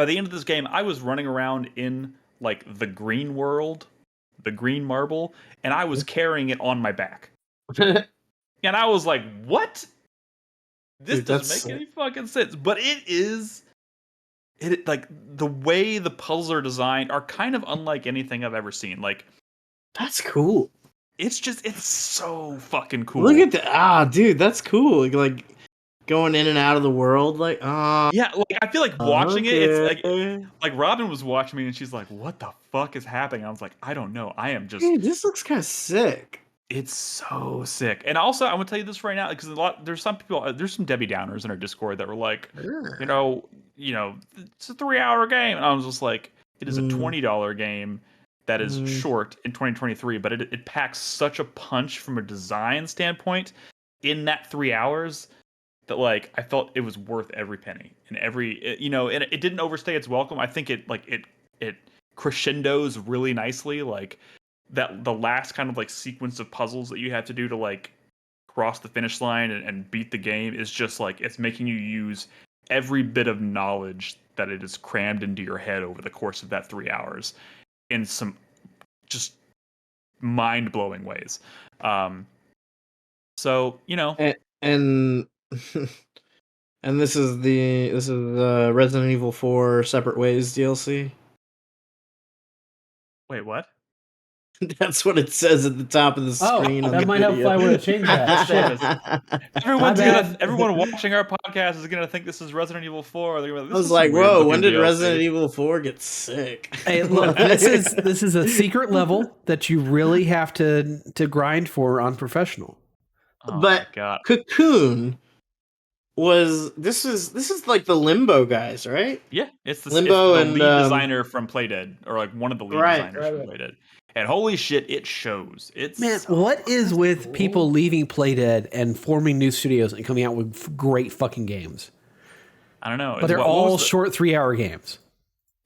the end of this game, I was running around in like the green world, the green marble, and I was carrying it on my back. And I was like, what? This doesn't make any fucking sense. But like the way the puzzles are designed are kind of unlike anything I've ever seen. Like, that's cool. It's so fucking cool. Look at that. Dude, that's cool. Like going in and out of the world, like yeah, like I feel like watching it, it's like Robin was watching me and she's like, what the fuck is happening? I was like, I don't know. I am just this looks kind of sick. It's so sick. And also I'm gonna tell you this right now, because there's some Debbie Downers in our Discord that were like, you know, it's a 3-hour game. And I was just like, it is a $20 game that is short in 2023, but it packs such a punch from a design standpoint in that 3 hours that like I felt it was worth every penny and and it didn't overstay its welcome. I think it crescendos really nicely, like that the last kind of like sequence of puzzles that you have to do to like cross the finish line and beat the game is just like it's making you use every bit of knowledge that it is crammed into your head over the course of that 3 hours in some just mind-blowing ways. So and this is the Resident Evil 4 Separate Ways DLC. Wait, what? That's what it says at the top of the screen. That might help if I would have changed that. Everyone watching our podcast is gonna think this is Resident Evil 4. I was like, whoa, when did Resident Evil 4 get sick? Hey, look, this is a secret level that you really have to grind for on professional. But Cocoon this is like the Limbo guys, right? Yeah, it's Limbo the and lead designer from Playdead, or like one of the lead designers from right. Playdead. And holy shit, it shows. It's Man, so what is with cool. people leaving Playdead and forming new studios and coming out with great fucking games? I don't know. But they're all short 3-hour games.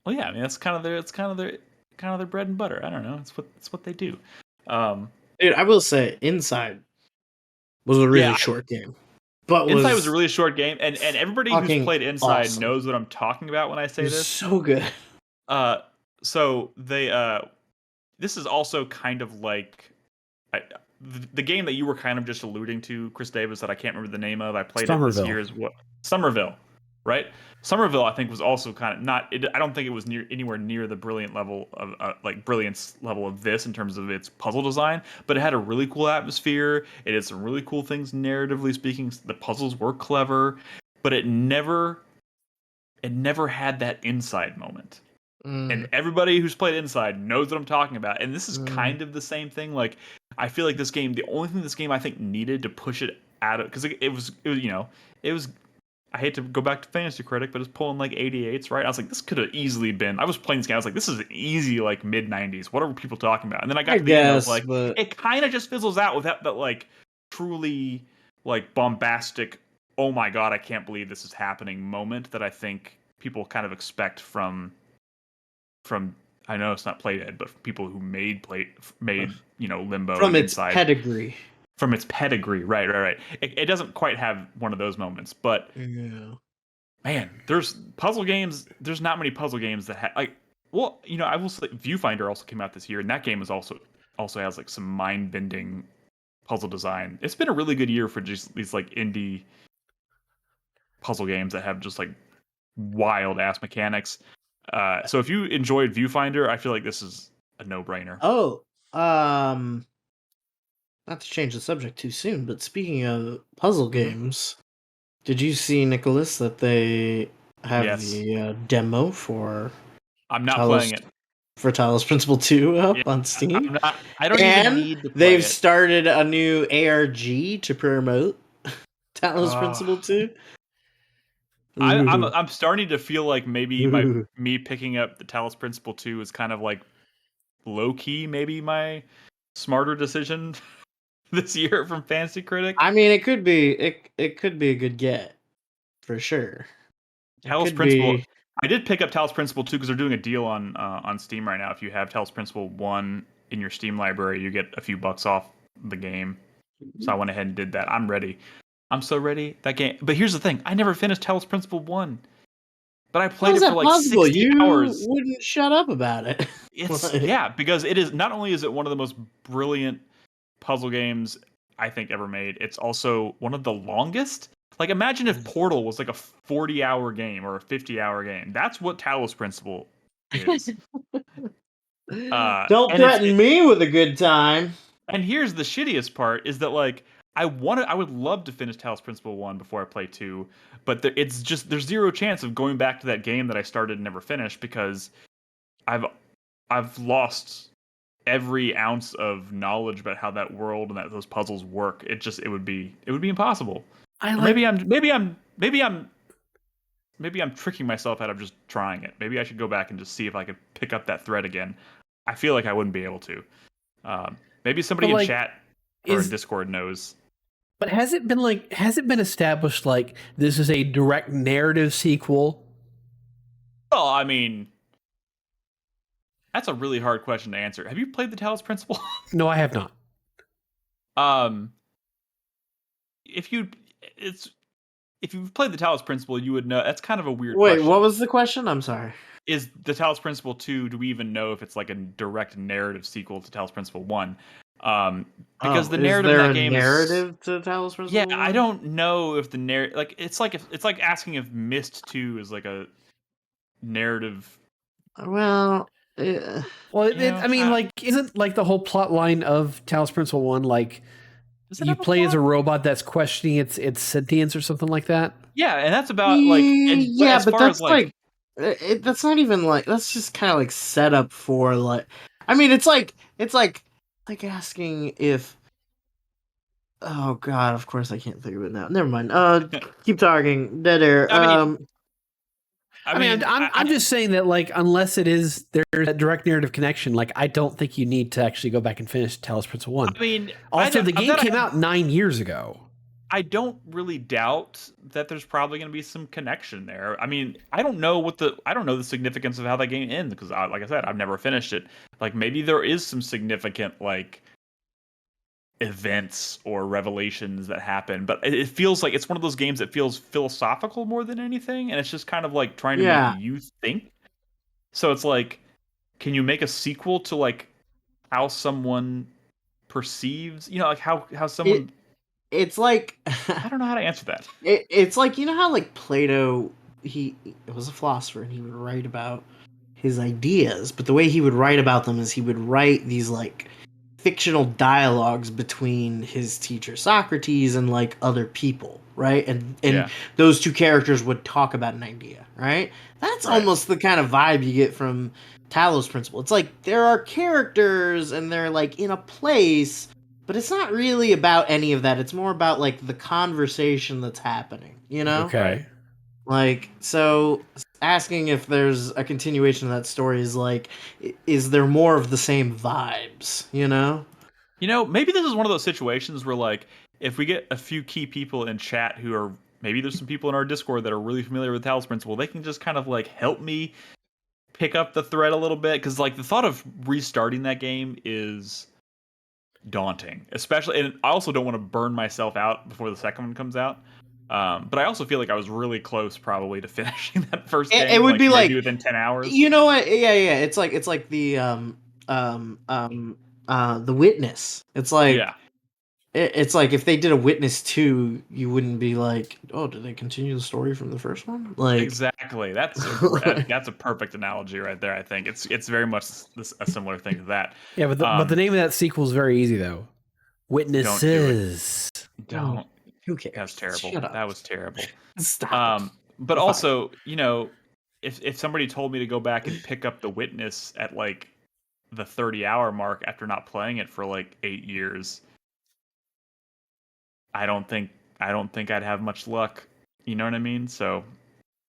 Well, yeah, I mean that's kind of their bread and butter. I don't know. It's what they do. Dude, I will say, Inside was a really short game, but Inside was a really short game, and everybody who's played Inside awesome. knows what I'm talking about when I say this. So good. So they this is also kind of like the game that you were kind of just alluding to, Chris Davis, that I can't remember the name of. I played it this year. Is what Somerville, right? Somerville, I think, was also kind of not. I don't think it was anywhere near the brilliant level of brilliance level of this in terms of its puzzle design, but it had a really cool atmosphere. It did some really cool things narratively speaking. The puzzles were clever, but it never had that Inside moment. And everybody who's played Inside knows what I'm talking about. And this is kind of the same thing. Like, I feel like this game, the only thing this game I think needed to push it out of, because it was, I hate to go back to Fantasy Critic, but it's pulling like 88s, right? I was like, this could have easily been, I was playing this game, I was like, this is an easy like mid 90s. What are people talking about? And then I got to the end, I was like, it kind of just fizzles out with that like truly like bombastic, oh my God, I can't believe this is happening moment that I think people kind of expect from I know it's not Playdead, but people who made Limbo from its Inside. pedigree. From its pedigree, right. It doesn't quite have one of those moments, but man, there's puzzle games. There's not many puzzle games that have like. Well, I will say Viewfinder also came out this year, and that game is also has like some mind bending puzzle design. It's been a really good year for just these like indie puzzle games that have just like wild ass mechanics. So if you enjoyed Viewfinder, I feel like this is a no-brainer. Oh, not to change the subject too soon, but speaking of puzzle games, did you see, Nicholas, that they have the demo for I'm not playing it. For Talos Principle 2 up on Steam? I don't even need to play they've started a new ARG to promote Talos Principle 2. I'm starting to feel like maybe me picking up the Talos Principle 2 is kind of like low-key maybe my smarter decision this year from Fantasy Critic. I mean, it could be it could be a good get for sure. Talos Principle. I did pick up Talos Principle 2 because they're doing a deal on Steam right now. If you have Talos Principle 1 in your Steam library, you get a few bucks off the game. So I went ahead and did that. I'm ready. I'm so ready. That game. But here's the thing: I never finished Talos Principle 1. But I played it for like 60 hours. You wouldn't shut up about it. It's because it is not only is it one of the most brilliant puzzle games I think ever made, it's also one of the longest. Like, imagine if Portal was like a 40-hour game or a 50-hour game. That's what Talos Principle is. Don't threaten me with a good time. And here's the shittiest part is that like I would love to finish Talos Principle 1 before I play 2, but there's zero chance of going back to that game that I started and never finished because I've lost every ounce of knowledge about how that world and those puzzles work. It would be impossible. Maybe I'm tricking myself out of just trying it. Maybe I should go back and just see if I could pick up that thread again. I feel like I wouldn't be able to. Maybe somebody in chat or in Discord knows. But has it been established like this is a direct narrative sequel? Well, I mean, that's a really hard question to answer. Have you played the Talos Principle? No, I have not. If you've played the Talos Principle, you would know. That's kind of a weird Wait, question. What was the question? I'm sorry. Is the Talos Principle 2, do we even know if it's like a direct narrative sequel to Talos Principle 1? Because the narrative is there of that game narrative to Talos Principle 1? Yeah, I don't know if the narrative... Like, it's like asking if Myst 2 is like a narrative... Well... I mean, like, isn't like the whole plot line of Talos Principle 1 like you play as a robot that's questioning its sentience or something like that? Yeah, and that's about like... but that's like that's not even like... That's just kind of like set up for like... I mean, it's like asking if Oh God! Of course I can't think of it now. Never mind. Keep talking. Dead air. I mean, I'm just saying that, like, unless there's a direct narrative connection, like, I don't think you need to actually go back and finish Talos Principle 1. I mean, also, the game came out 9 years ago. I don't really doubt that there's probably going to be some connection there. I mean, I don't know the significance of how that game ends because, like I said, I've never finished it. Like, maybe there is some significant, like, events or revelations that happen, but it feels like it's one of those games that feels philosophical more than anything, and it's just kind of like trying to make you think. So it's like, can you make a sequel to, like, how someone perceives, like how someone it's like I don't know how to answer that. It's like, you know how, like, Plato, he was a philosopher and he would write about his ideas, but the way he would write about them is he would write these, like, fictional dialogues between his teacher Socrates and, like, other people, right? And those two characters would talk about an idea, right? That's almost the kind of vibe you get from Talos Principle. It's like there are characters and they're, like, in a place, but it's not really about any of that. It's more about, like, the conversation that's happening, you know? Okay. Like, so asking if there's a continuation of that story is like, is there more of the same vibes, you know? Maybe this is one of those situations where, like, if we get a few key people in chat who are, maybe there's some people in our Discord that are really familiar with Talos Principle, they can just kind of, like, help me pick up the thread a little bit, because, like, the thought of restarting that game is daunting, especially, and I also don't want to burn myself out before the second one comes out. But I also feel like I was really close, probably, to finishing that first game. It would be like within 10 hours. You know what? Yeah. It's like the the Witness. It's like it's like if they did a Witness 2, you wouldn't be like, oh, did they continue the story from the first one? Like, exactly. That's a perfect analogy right there. I think it's very much a similar thing to that. Yeah, but the name of that sequel is very easy though. Witnesses. Don't. Who cares? That's terrible. Shut up. That was terrible. Stop. But also, if somebody told me to go back and pick up The Witness at, like, the 30-hour mark after not playing it for, like, 8 years, I don't think I'd have much luck. You know what I mean? So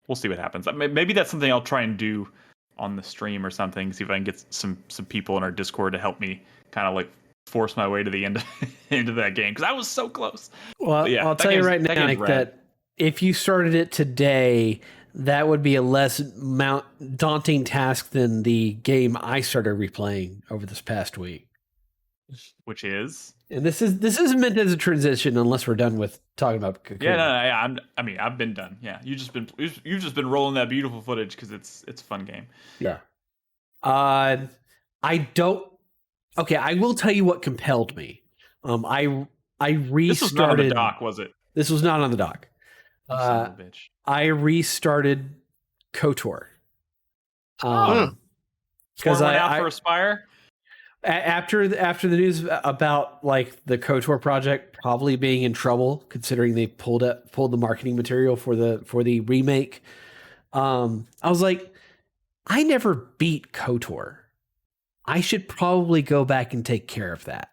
we'll see what happens. Maybe that's something I'll try and do on the stream or something. See if I can get some people in our Discord to help me kind of, like, force my way to the end into that game, because I was so close. Well, yeah, I'll tell you right now, Nick, that if you started it today, that would be a less daunting task than the game I started replaying over this past week. Which is? And this isn't meant as a transition unless we're done with talking about Cocoon. Yeah, I've been done. Yeah, you've just been rolling that beautiful footage because it's a fun game. Yeah. Okay, I will tell you what compelled me. I restarted. This was not on the dock, was it? This was not on the dock. Son of a bitch. I restarted KOTOR. Because I for Aspire. After the news about, like, the KOTOR project probably being in trouble, considering they pulled the marketing material for the remake, I was like, I never beat KOTOR. I should probably go back and take care of that.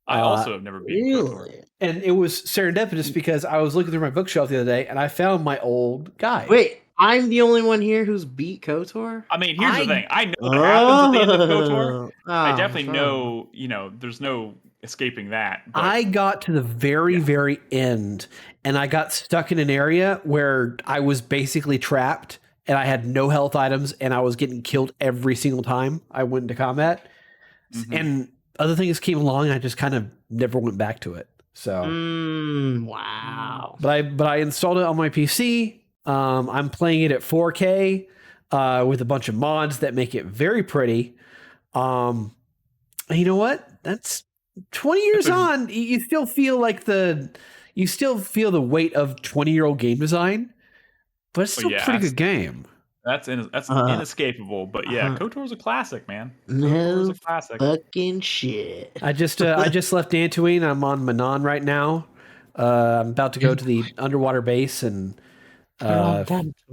I also have never beaten KOTOR. And it was serendipitous because I was looking through my bookshelf the other day and I found my old guide. Wait, I'm the only one here who's beat KOTOR? I mean, here's the thing. I know what happens at the end of KOTOR. I definitely know, there's no escaping that. But I got to the very end and I got stuck in an area where I was basically trapped and I had no health items and I was getting killed every single time I went into combat. Mm-hmm. And other things came along and I just kind of never went back to it. So wow. But I installed it on my PC. I'm playing it at 4K with a bunch of mods that make it very pretty. And you know what? That's 20 years on. You still feel the weight of 20-year-old game design, but it's still a pretty good game. That's inescapable. But yeah, KOTOR's a classic, man. KOTOR's a classic. Fucking shit. I just left Dantooine. I'm on Manon right now. I'm about to go to the underwater base and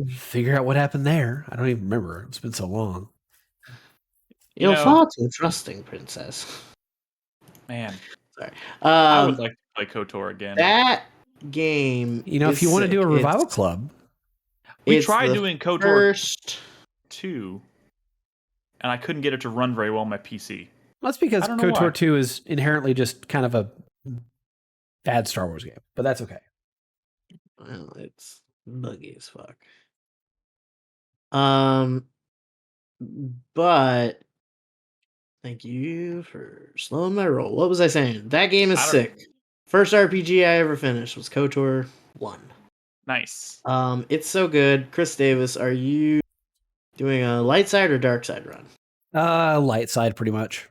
figure out what happened there. I don't even remember. It's been so long. You're far too trusting, princess. Man, sorry. I would like play KOTOR again. That game. You know, if you want to do a revival club, we tried doing KOTOR 2, and I couldn't get it to run very well on my PC. Well, that's because KOTOR 2 is inherently just kind of a bad Star Wars game, but that's okay. Well, it's buggy as fuck. But thank you for slowing my roll. What was I saying? That game is sick. First RPG I ever finished was KOTOR 1. Nice. It's so good. Chris Davis, are you doing a light side or dark side run? Light side, pretty much.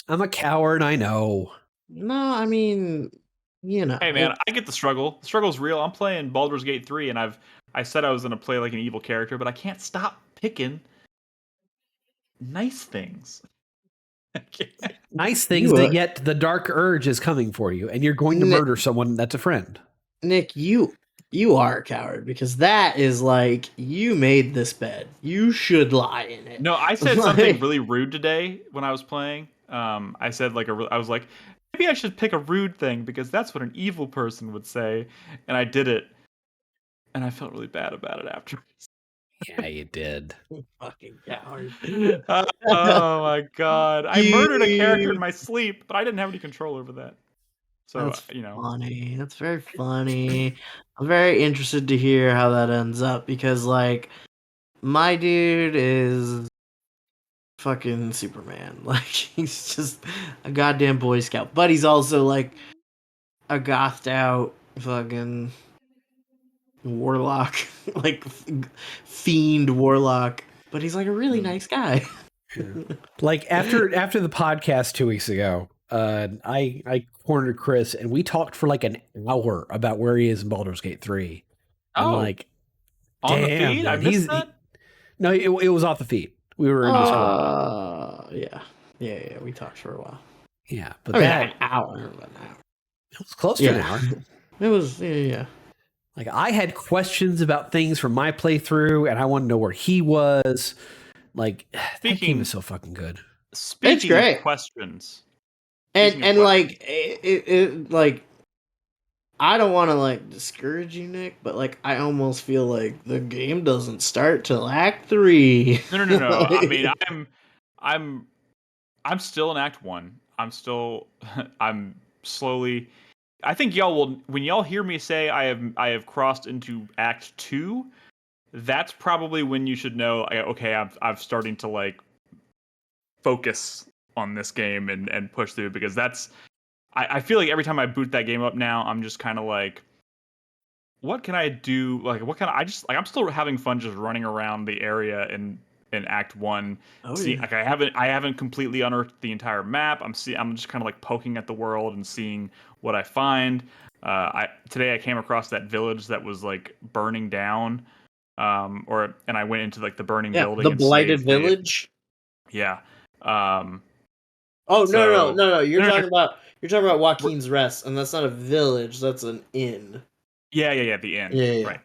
I'm a coward, I know. No, I mean, you know. Hey man, I get the struggle. The struggle's real. I'm playing Baldur's Gate 3, and I said I was gonna play like an evil character, but I can't stop picking nice things. Nice things that yet the dark urge is coming for you, and you're going to murder someone that's a friend. Nick, you are a coward, because that is like, you made this bed. You should lie in it. No, I said something really rude today when I was playing. I said I was like, maybe I should pick a rude thing because that's what an evil person would say, and I did it, and I felt really bad about it afterwards. Yeah, you did. You fucking coward. Oh my god. I murdered a character in my sleep, but I didn't have any control over that. So, that's funny. That's very funny. I'm very interested to hear how that ends up, because like my dude is fucking Superman. Like, he's just a goddamn Boy Scout, but he's also like a gothed out fucking warlock, like fiend warlock, but he's like a really nice guy. Like after the podcast 2 weeks ago, I cornered Chris and we talked for like an hour about where he is in Baldur's Gate 3. And like, on the feed? I missed that? No, it was off the feed. We were in Discord. Yeah, we talked for a while. Yeah, but an hour. It was close to an hour. It was, yeah. Like, I had questions about things from my playthrough, and I wanted to know where he was. Like, that game is so fucking good. Speaking of questions. And like, it like, I don't want to like discourage you, Nick, but like, I almost feel like the game doesn't start till Act 3. No. I mean, I'm still in Act 1. I'm slowly. I think y'all will, when y'all hear me say I have crossed into Act 2, that's probably when you should know, okay, I'm starting to like focus on this game and push through, because I feel like every time I boot that game up now, I'm just kind of like, what can I do? Like, I'm still having fun just running around the area in Act 1. Like, I haven't completely unearthed the entire map. I'm just kind of like poking at the world and seeing what I find. Today I came across that village that was like burning down, and I went into like the burning building. The blighted village. Yeah. No. You're talking about Joaquin's Rest, and that's not a village. That's an inn. Yeah. The inn. Yeah. Right.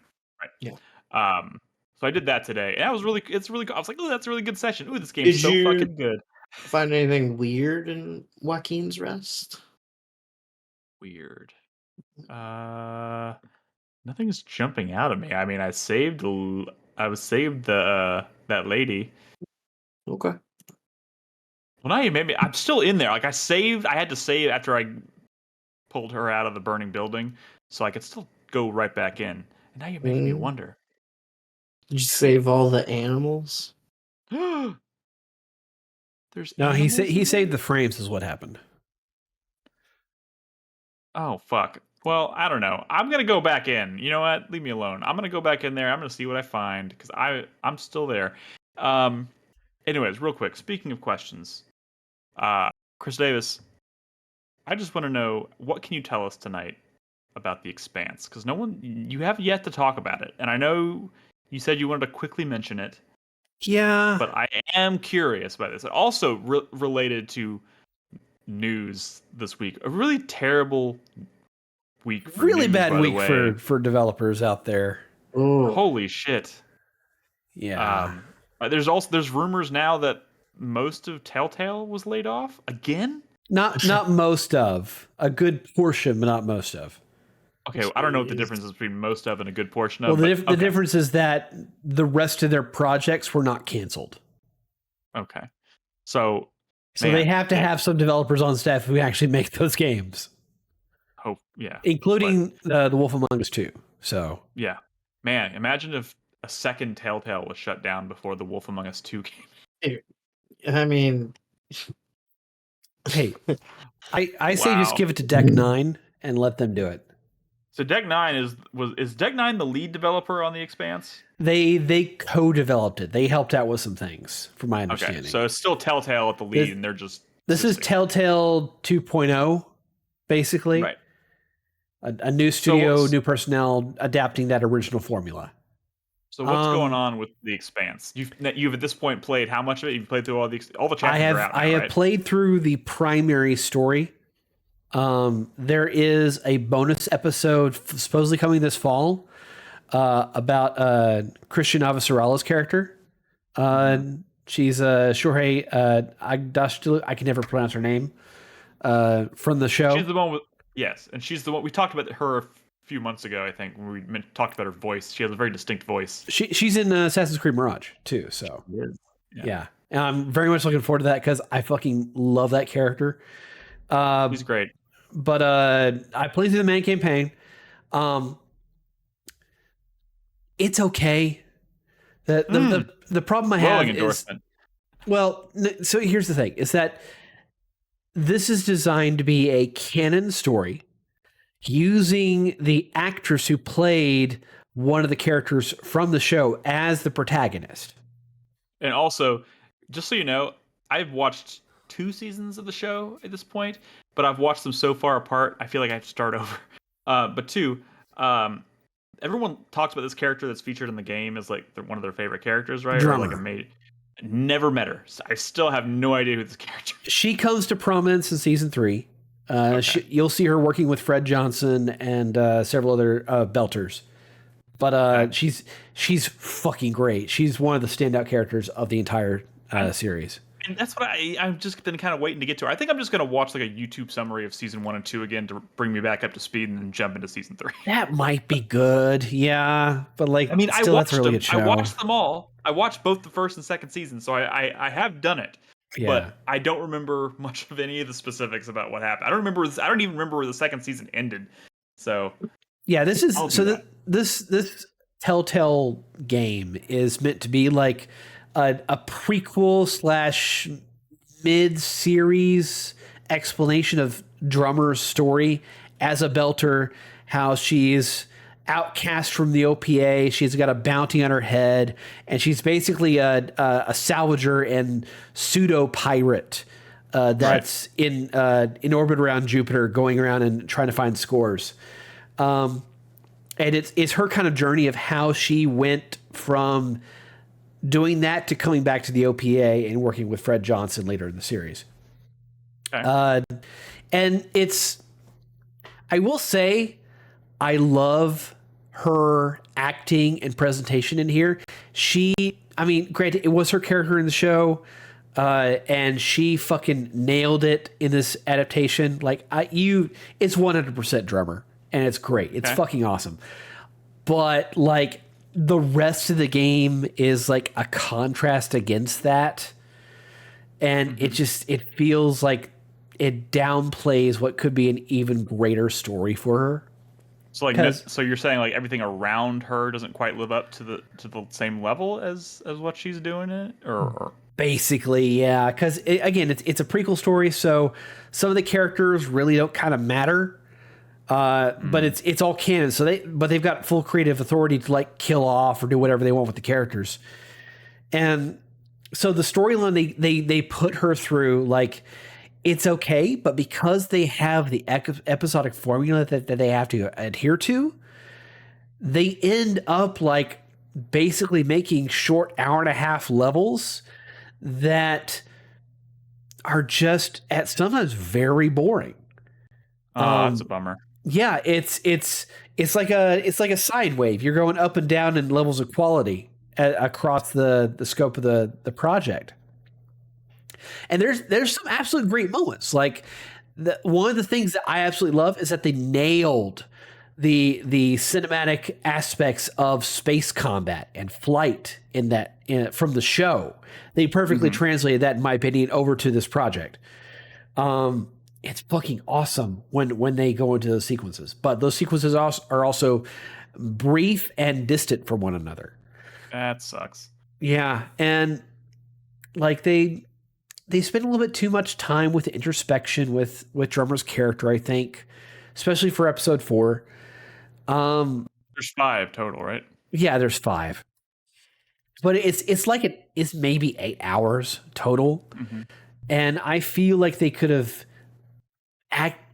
Yeah. So I did that today, and that was it's really good. I was like, oh, that's a really good session. Ooh, this game's so fucking good. Find anything weird in Joaquin's Rest? Weird. Nothing's jumping out at me. I mean, I was saved that lady. Okay. Well, now you made me. I'm still in there. Like, I had to save after I pulled her out of the burning building, so I could still go right back in. And now you're making me wonder. Did you save all the animals? No, he saved the frames is what happened. Oh, fuck. Well, I don't know. I'm going to go back in. You know what? Leave me alone. I'm going to go back in there. I'm going to see what I find, because I'm still there. Anyways, real quick. Speaking of questions, Chris Davis, I just want to know, what can you tell us tonight about the Expanse? Because you have yet to talk about it. And I know you said you wanted to quickly mention it. Yeah. But I am curious about this. Also related to news this week. A really terrible week. Really bad week for developers out there. Ooh. Holy shit. Yeah. There's rumors now that most of Telltale was laid off again. Not most of. A good portion, but not most of. Okay, I don't know what the difference is between most of and a good portion of. Well, the the difference is that the rest of their projects were not canceled. Okay. So they have to have some developers on staff who actually make those games. Hope, yeah. Including The Wolf Among Us 2. So yeah. Man, imagine if a second Telltale was shut down before The Wolf Among Us 2 came. I mean, hey, I say just give it to Deck 9 and let them do it. So Deck 9 is Deck 9 the lead developer on The Expanse? They co-developed it. They helped out with some things, from my understanding. Okay, so it's still Telltale at the lead, and they're just this is Telltale 2.0, basically. Right. A new studio, new personnel, adapting that original formula. So what's going on with The Expanse? You've at this point played how much of it? You've played through all the chapters are out now, I have played through the primary story. There is a bonus episode supposedly coming this fall about Christian Avasarala's character. She's Shohei Agdashtilu. I can never pronounce her name. From the show. She's the one with and she's the one we talked about her a few months ago. I think when we talked about her voice, she has a very distinct voice. She's in Assassin's Creed Mirage too. So yeah. And I'm very much looking forward to that because I fucking love that character. He's great. But I played through the main campaign. It's okay. The problem I have is so here's the thing: is that this is designed to be a canon story using the actress who played one of the characters from the show as the protagonist. And also, just so you know, I've watched 2 seasons of the show at this point, but I've watched them so far apart, I feel like I have to start over. But 2, everyone talks about this character that's featured in the game as like one of their favorite characters, right? Drummer. Or like never met her. I still have no idea who this character is. She comes to prominence in season 3. You'll see her working with Fred Johnson and several other belters. But she's fucking great. She's one of the standout characters of the entire series. And that's what I've just been kind of waiting to get to. I think I'm just going to watch like a YouTube summary of season 1 and 2 again to bring me back up to speed and then jump into season 3. That might be good. Yeah. But like, I mean, still, that's a really good show. I watched them all. I watched both the first and second season. So I have done it. Yeah. But I don't remember much of any of the specifics about what happened. I don't even remember where the second season ended. So yeah, this is this Telltale game is meant to be like a prequel / mid-series explanation of Drummer's story as a belter, how she's outcast from the OPA. She's got a bounty on her head, and she's basically a salvager and pseudo pirate that's in orbit around Jupiter, going around and trying to find scores. And it's her kind of journey of how she went from doing that to coming back to the OPA and working with Fred Johnson later in the series. Okay. And I will say, I love her acting and presentation in here. Granted, it was her character in the show, and she fucking nailed it in this adaptation. Like it's 100% Drummer, and it's great. It's fucking awesome. But like the rest of the game is like a contrast against that, and it feels like it downplays what could be an even greater story for her. So so you're saying like everything around her doesn't quite live up to the same level as what she's doing it, or basically, yeah. Because again, it's a prequel story, so some of the characters really don't kind of matter. But it's all canon, so they've got full creative authority to like kill off or do whatever they want with the characters. And so the storyline they put her through, like, it's okay, but because they have the episodic formula that they have to adhere to, they end up like basically making short 1.5 levels that are just at sometimes very boring. That's a bummer. Yeah, it's like a sine wave. You're going up and down in levels of quality across the scope of the project. And there's some absolute great moments. Like one of the things that I absolutely love is that they nailed the cinematic aspects of space combat and flight from the show. They perfectly translated that, in my opinion, over to this project. It's fucking awesome when they go into those sequences, but those sequences are also brief and distant from one another. That sucks. Yeah, and like they spend a little bit too much time with introspection with Drummer's character, I think, especially for episode 4. There's 5 total, right? Yeah, there's 5. But it's like it's maybe 8 hours total. And I feel like they could have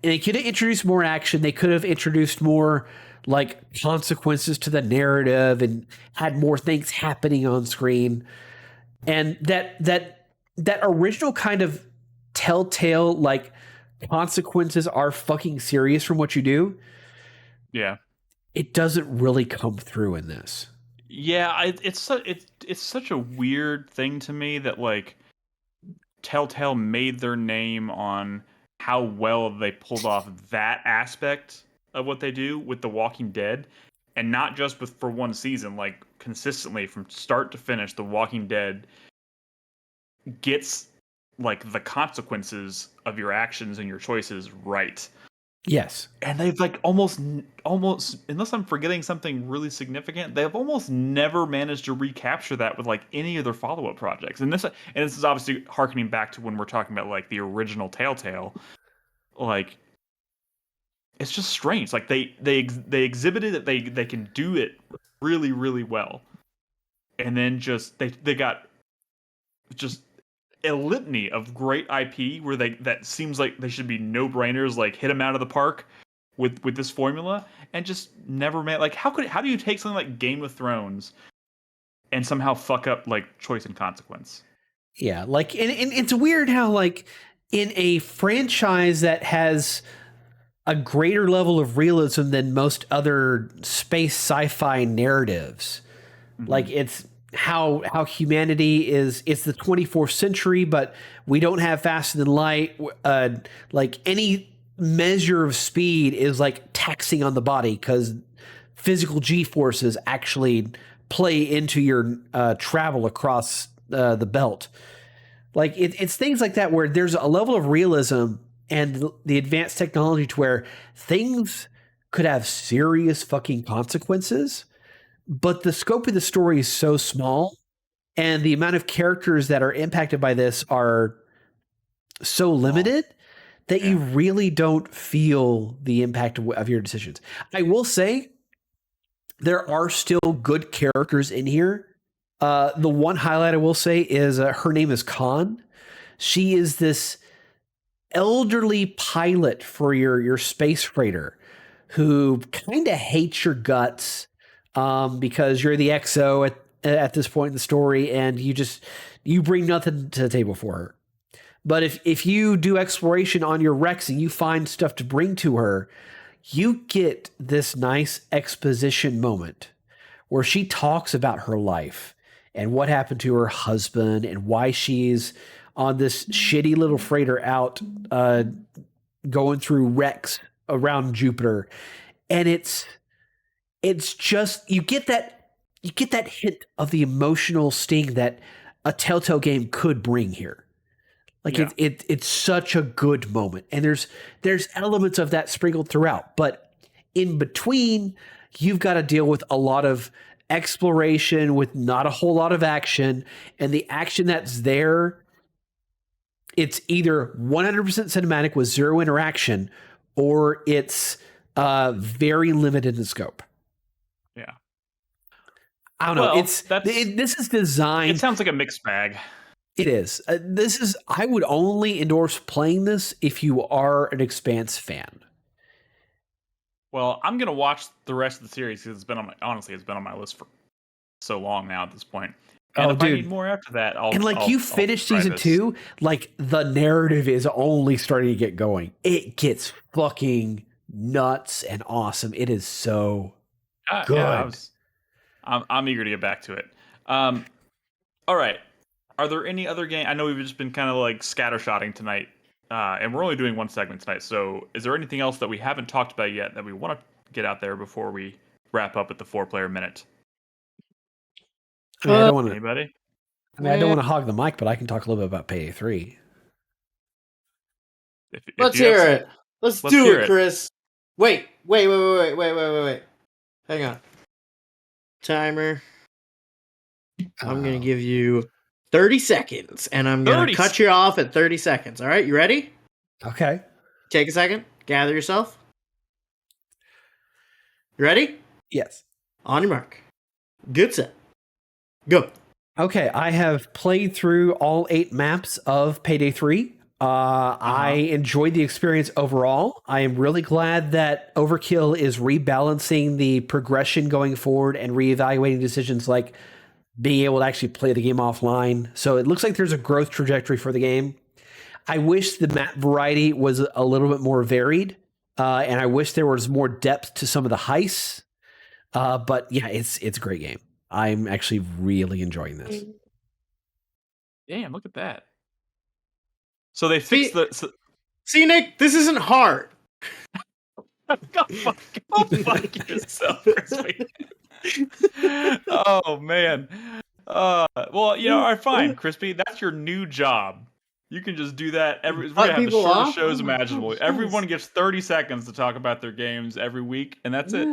introduced more action. They could have introduced more like consequences to the narrative and had more things happening on screen. And that original kind of Telltale, like, consequences are fucking serious from what you do. Yeah. It doesn't really come through in this. Yeah, it's such a weird thing to me that, like, Telltale made their name on how well they pulled off that aspect of what they do with The Walking Dead, and not just for one season, like consistently from start to finish. The Walking Dead gets like the consequences of your actions and your choices right. Yes. And they've like almost, unless I'm forgetting something really significant, they've almost never managed to recapture that with like any of their follow-up projects. And this is obviously harkening back to when we're talking about like the original Telltale. Like, it's just strange. Like they exhibited that they can do it really, really well, and then just they got just a litany of great IP where that seems like they should be no-brainers, like hit them out of the park with this formula, and just never made. Like, how do you take something like Game of Thrones and somehow fuck up like choice and consequence? Yeah, like and it's weird how, like, in a franchise that has a greater level of realism than most other space sci-fi narratives, like it's how humanity is, it's the 24th century, but we don't have faster than light. Like any measure of speed is like taxing on the body because physical G-forces actually play into your travel across the belt. Like it's things like that where there's a level of realism and the advanced technology to where things could have serious fucking consequences, but the scope of the story is so small and the amount of characters that are impacted by this are so limited that you really don't feel the impact of your decisions. I will say there are still good characters in here. The one highlight I will say is her name is Khan. She is this elderly pilot for your space freighter who kind of hates your guts because you're the XO at this point in the story, and you bring nothing to the table for her. But if you do exploration on your Rex and you find stuff to bring to her, you get this nice exposition moment where she talks about her life and what happened to her husband and why she's on this shitty little freighter out going through wrecks around Jupiter. And it's just, you get that hint of the emotional sting that a Telltale game could bring here. Like it's such a good moment. And there's elements of that sprinkled throughout, but in between, you've got to deal with a lot of exploration with not a whole lot of action. And the action that's there, it's either 100% cinematic with zero interaction, or it's very limited in scope. Yeah. I don't know. This is designed. It sounds like a mixed bag. It is. I would only endorse playing this if you are an Expanse fan. Well, I'm gonna watch the rest of the series because it's been on my list for so long now at this point. And if I need more after that, you finish season 2, like the narrative is only starting to get going. It gets fucking nuts and awesome. It is so good. Yeah, I'm eager to get back to it. All right. are there any other game? I know we've just been kind of like scattershotting tonight, and we're only doing one segment tonight. So, is there anything else that we haven't talked about yet that we want to get out there before we wrap up with the 4-player minute? I mean, I don't want to. Anybody? I mean, I don't want to hog the mic, but I can talk a little bit about Payday 3. Let's hear it. Let's do it, Chris. Wait. Hang on. Timer. I'm going to give you 30 seconds, and I'm going to cut you off at 30 seconds. All right, you ready? Okay. Take a second. Gather yourself. You ready? Yes. On your mark. Good set. Go. Okay, I have played through all 8 maps of Payday 3. I enjoyed the experience overall. I am really glad that Overkill is rebalancing the progression going forward and reevaluating decisions like being able to actually play the game offline. So it looks like there's a growth trajectory for the game. I wish the map variety was a little bit more varied, and I wish there was more depth to some of the heists. But yeah, it's a great game. I'm actually really enjoying this. Damn, look at that. So they fixed See, Nick, this isn't hard. Go fuck yourself, Crispy. Oh, man. Well, all right, fine, Crispy. That's your new job. You can just do that. We're going to have the shortest shows imaginable. Everyone gets 30 seconds to talk about their games every week, and that's it.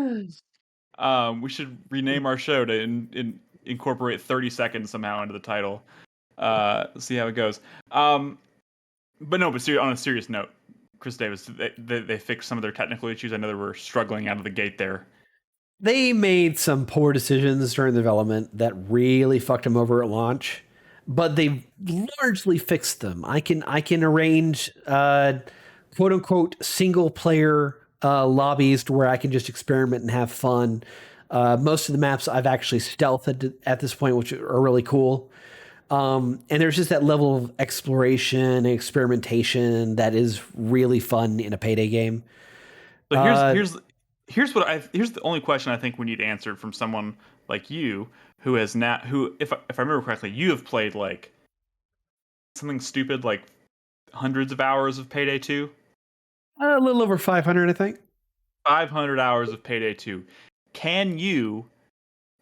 We should rename our show to incorporate 30 seconds somehow into the title. See how it goes. But on a serious note, Chris Davis, they fixed some of their technical issues. I know they were struggling out of the gate there. They made some poor decisions during the development that really fucked them over at launch, but they largely fixed them. I can arrange quote unquote single player lobbies to where I can just experiment and have fun. Most of the maps I've actually stealthed at this point, which are really cool. And there's just that level of exploration and experimentation that is really fun in a Payday game. So here's the only question I think we need answered from someone like you who has if I remember correctly, you have played like something stupid like hundreds of hours of Payday 2. A little over 500, I think. 500 hours of Payday 2. Can you,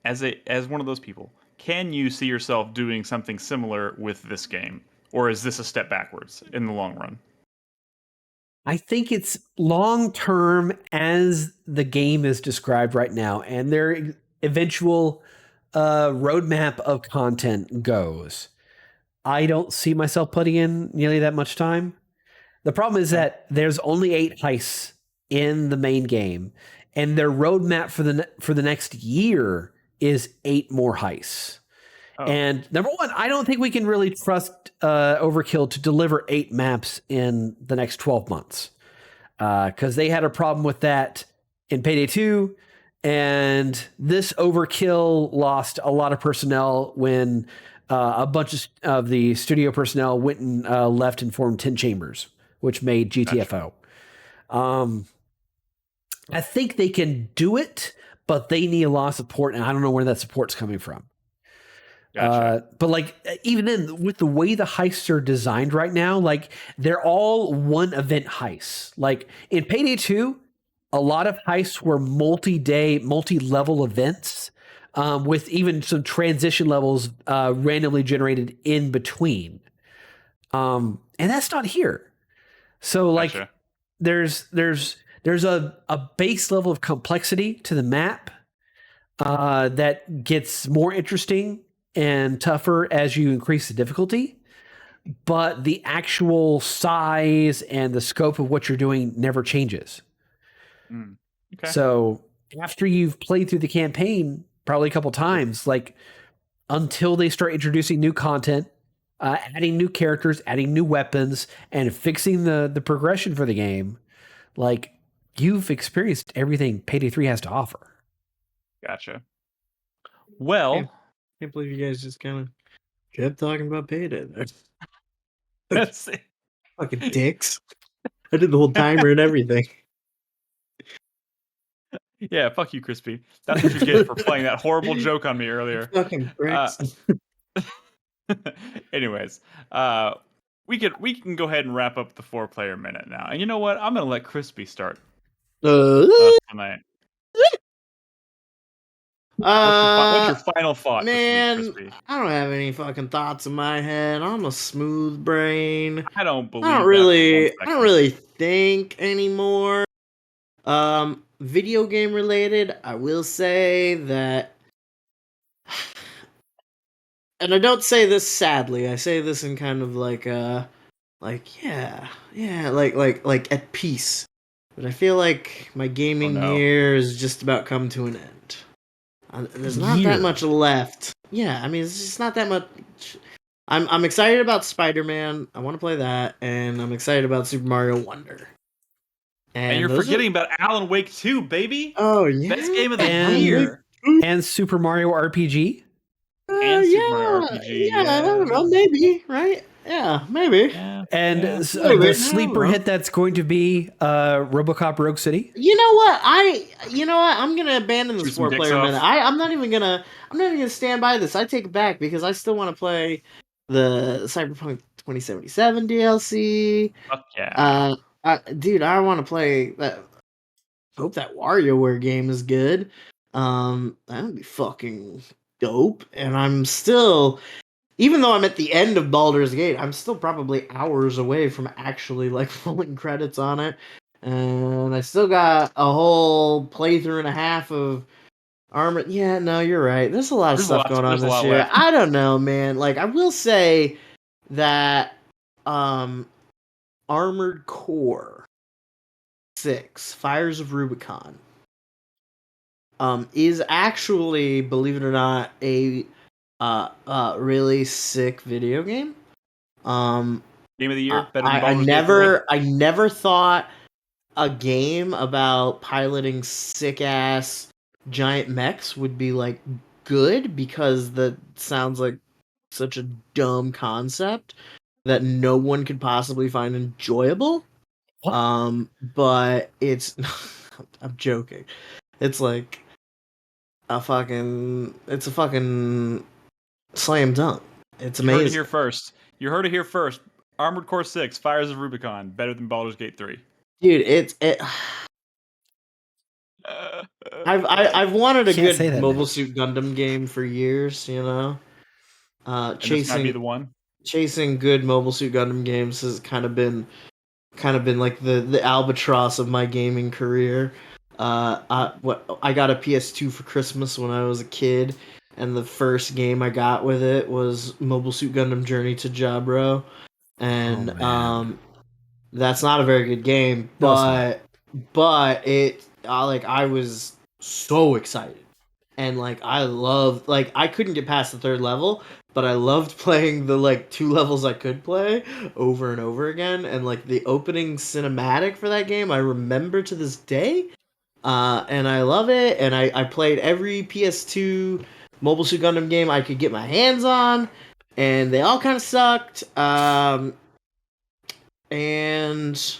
as one of those people, can you see yourself doing something similar with this game? Or is this a step backwards in the long run? I think it's long term as the game is described right now, and their eventual roadmap of content goes. I don't see myself putting in nearly that much time. The problem is that there's only 8 heists in the main game, and their roadmap for the next year is 8 more heists. Oh. And number one, I don't think we can really trust Overkill to deliver 8 maps in the next 12 months. Because they had a problem with that in Payday 2, and this Overkill lost a lot of personnel when a bunch of the studio personnel went and left and formed 10 Chambers, which made GTFO. Gotcha. I think they can do it, but they need a lot of support, and I don't know where that support's coming from. Gotcha. But like, even then, with the way the heists are designed right now, like they're all one event heists. Like in Payday 2, a lot of heists were multi-day, multi-level events, with even some transition levels randomly generated in between. And that's not here. So like, gotcha. there's a base level of complexity to the map that gets more interesting and tougher as you increase the difficulty, but the actual size and the scope of what you're doing never changes. Okay. So after you've played through the campaign probably a couple times, like until they start introducing new content, adding new characters, adding new weapons, and fixing the progression for the game, like you've experienced everything Payday 3 has to offer. Gotcha. Well, can't believe you guys just kind of kept talking about Payday there. That's it. Fucking dicks. I did the whole timer and everything. Yeah, fuck you, Crispy. That's what you get for playing that horrible joke on me earlier. Fucking bricks. Anyways, we can go ahead and wrap up the 4-player minute now. And you know what? I'm gonna let Crispy start Uh, tonight. What's your uh, final thought this week, man, Crispy? I don't have any fucking thoughts in my head. I'm a smooth brain. I don't believe that for one I don't second. really think anymore. Video game related, I will say that, and I don't say this sadly. I say this in kind of like yeah, like at peace. But I feel like my Oh gaming no. year is just about come to an end. There's not that much left. Yeah, I mean, it's just not that much. I'm excited about Spider-Man. I want to play that, and I'm excited about Super Mario Wonder. And you're those are forgetting about Alan Wake 2, baby. oh yeah, Best game of the And year. and Super Mario RPG. And Super Mario yeah, RPG. yeah. I don't know, maybe, right? Yeah, maybe. Yeah. And Yeah. the Maybe. sleeper hit that's going to be RoboCop Rogue City. You know what? I'm gonna abandon this Shoot some dicks 4-player minute. off. I'm not even gonna stand by this. I take it back because I still want to play the Cyberpunk 2077 DLC. Fuck yeah. Dude, I want to play that. Hope that WarioWare game is good. That would be fucking dope. And I'm still, even though I'm at the end of Baldur's Gate, I'm still probably hours away from actually like pulling credits on it. And I still got a whole playthrough and a half of Armor. Yeah, no, you're right. There's a lot of stuff going on There's a this lot year. left. I don't know, man. Like, I will say that um Armored Core 6, Fires of Rubicon, is actually, believe it or not, a really sick video game. Game of the year, better than Baldur's Gate 3. I never thought a game about piloting sick ass giant mechs would be like good, because that sounds like such a dumb concept that no one could possibly find enjoyable. But it's I'm joking. It's like it's a fucking slam dunk. It's You heard it amazing. here first. You heard it here first. Armored Core 6, Fires of Rubicon, better than Baldur's Gate 3. Dude, I've wanted a Can't say good that, Mobile Nick. Suit Gundam game for years, you know. And this might be the one. Chasing good Mobile Suit Gundam games has kind of been like the albatross of my gaming career. I got a PS2 for Christmas when I was a kid, and the first game I got with it was Mobile Suit Gundam Journey to Jabro, and that's not a very good game, No, it's not. but I was so excited, and like I loved, like I couldn't get past the third level, but I loved playing the like 2 levels I could play over and over again, and like the opening cinematic for that game I remember to this day. And I love it, and I played every PS2 Mobile Suit Gundam game I could get my hands on, and they all kind of sucked. And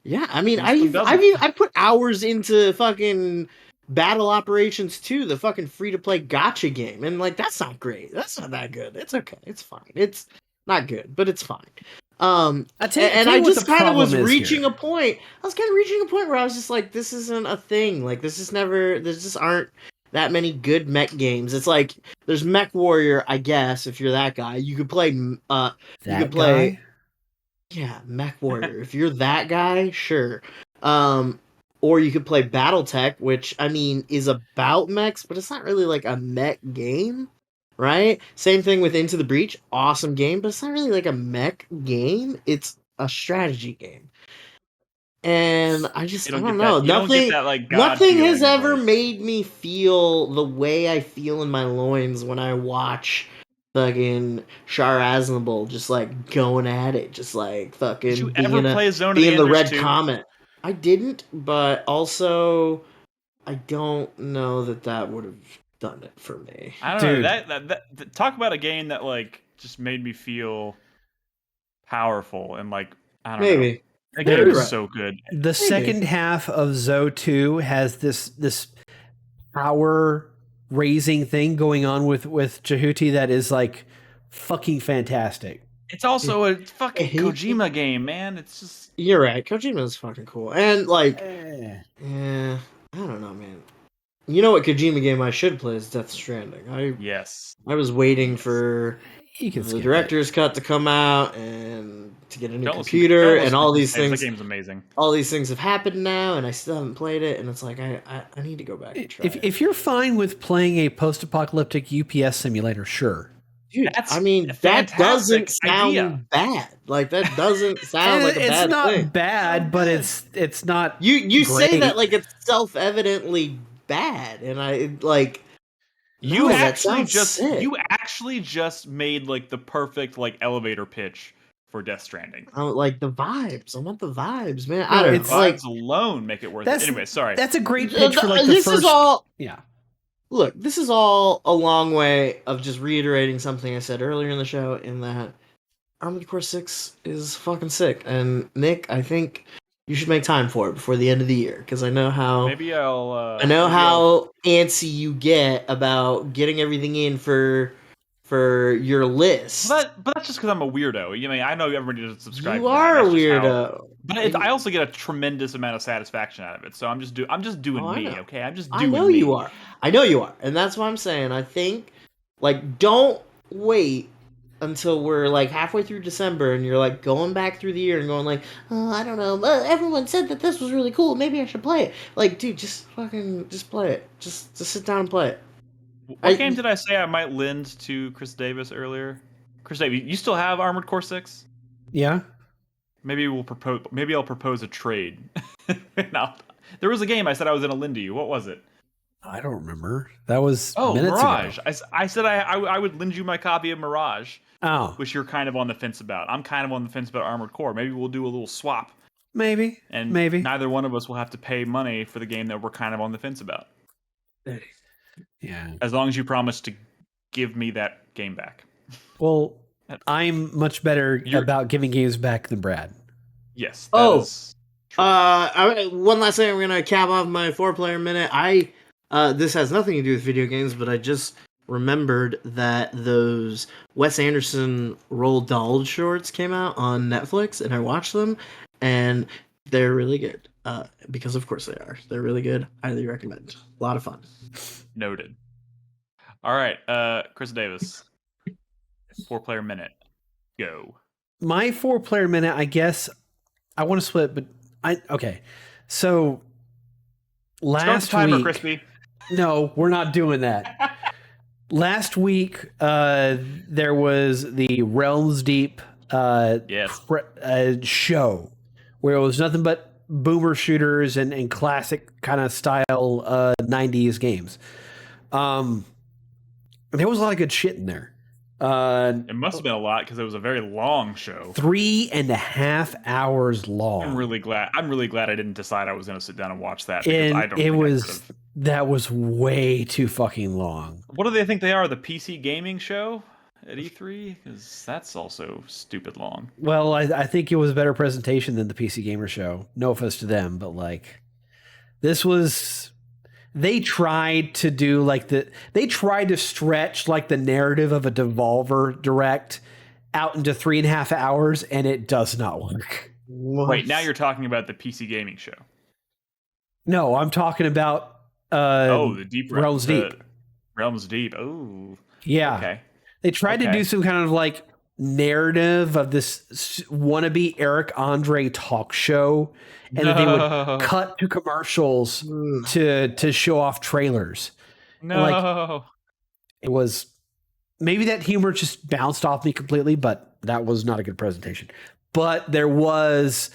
yeah, I mean, I put hours into fucking Battle Operations 2, the fucking free to play gotcha game, and like that's not great. That's not that good. It's okay. It's fine. It's not good, but it's fine. And I just kind of was reaching a point. I was kind of reaching a point where I was just like, this isn't a thing. Like there just aren't that many good mech games. It's like there's Mech Warrior, I guess, if you're that guy. You could play Guy? yeah, Mech Warrior. If you're that guy, sure. Or you could play BattleTech, which I mean is about mechs, but it's not really like a mech game, right? Same thing with Into the Breach, awesome game, but it's not really like a mech game. It's a strategy game. And I don't know. You don't get that like God Nothing has feeling of, ever like, made me feel the way I feel in my loins when I watch fucking Shar Aznable just like going at it, just like fucking Did you ever play Zone of the being the Enders Red 2? Comet. I didn't, but also I don't know that would have done it for me. I don't know. That talk about a game that like just made me feel powerful and like I don't know. Maybe. That game is so good. The second half of Zo 2 has this power raising thing going on with Jehuti that is like fucking fantastic. It's also a I fucking hate Kojima game, man. It's just You're right. Kojima's fucking cool. And like, Eh. yeah, I don't know, man. You know what Kojima game I should play is Death Stranding. yes. I was waiting Yes. for You can the skip director's cut to come out and to get a new Don't computer and listen to all Chris these Davis. things. That game's amazing. All these things have happened now, and I still haven't played it. And it's like I need to go back and try it. If you're fine with playing a post-apocalyptic UPS simulator, sure. Dude, That's I mean, a that fantastic doesn't sound idea. bad. Like that doesn't sound And like a it's bad not thing. bad, So but good. it's not. You say that great. like it's self-evidently bad, and I like. You No, that actually sounds sick. just made like the perfect like elevator pitch for Death Stranding. I like the vibes. I want the vibes, man. No, I don't The know. it's- Like vibes alone make it worth it. That's Anyway, sorry. That's a great pitch for like the this first. is all. Yeah. Look, this is all a long way of just reiterating something I said earlier in the show. In that Armored Core 6 is fucking sick, and Nick, I think you should make time for it before the end of the year because I know how. Maybe I'll. I know maybe how antsy you get about getting everything in for your list. But that's just because I'm a weirdo. You mean I know everybody doesn't subscribe. You to that. are a That's just how- weirdo. But I also get a tremendous amount of satisfaction out of it. So I'm just doing Oh, I me. know. Okay, I'm just I doing know me. you are. I know you are, and that's what I'm saying. I think, like, don't wait until we're like halfway through December and you're like going back through the year and going like, oh, I don't know. Everyone said that this was really cool. Maybe I should play it. Like, dude, just play it. Just sit down and play it. What game did I say I might lend to Chris Davis earlier? Chris Davis, you still have Armored Core 6? Yeah. Maybe I'll propose a trade. No, there was a game I said I was going to lend to you. What was it? I don't remember. That was minutes Mirage. ago. I said I would lend you my copy of Mirage, Oh, which you're kind of on the fence about. I'm kind of on the fence about Armored Core. Maybe we'll do a little swap, maybe. and Maybe. neither one of us will have to pay money for the game that we're kind of on the fence about. Yeah. As long as you promise to give me that game back. Well, I'm much better about giving games back than Brad. Yes. Oh. Is true. One last thing. I'm gonna cap off my 4-player minute. This has nothing to do with video games, but I just remembered that those Wes Anderson Roald Dahl shorts came out on Netflix, and I watched them, and they're really good. Because of course they are. They're really good. Highly recommend. A lot of fun. Noted. All right, Chris Davis. 4-player minute. Go. My 4-player minute, I guess I want to split, but okay. So last timer, week, Crispy. No, we're not doing that. Last week, there was the Realms Deep Yes. show where it was nothing but boomer shooters and classic kind of style 90s games. And there was a lot of good shit in there. It must have been a lot because it was a very long show. 3.5 hours long. I'm really glad I didn't decide I was going to sit down and watch that because And I don't. Think that was way too fucking long. What do they think they are? The PC gaming show at E3? Because that's also stupid long. Well, I think it was a better presentation than the PC Gamer show. No offense to them, but like this was. They tried to do they tried to stretch like the narrative of a Devolver Direct out into 3.5 hours, and it does not work. Wait, now you're talking about the PC gaming show. No, I'm talking about the Deep Realms Deep. Realms Deep. Oh, yeah. Okay. They tried to do some kind of like narrative of this wannabe Eric Andre talk show, and then they would cut to commercials to show off trailers. No. Like, it was maybe that humor just bounced off me completely, but that was not a good presentation. But there was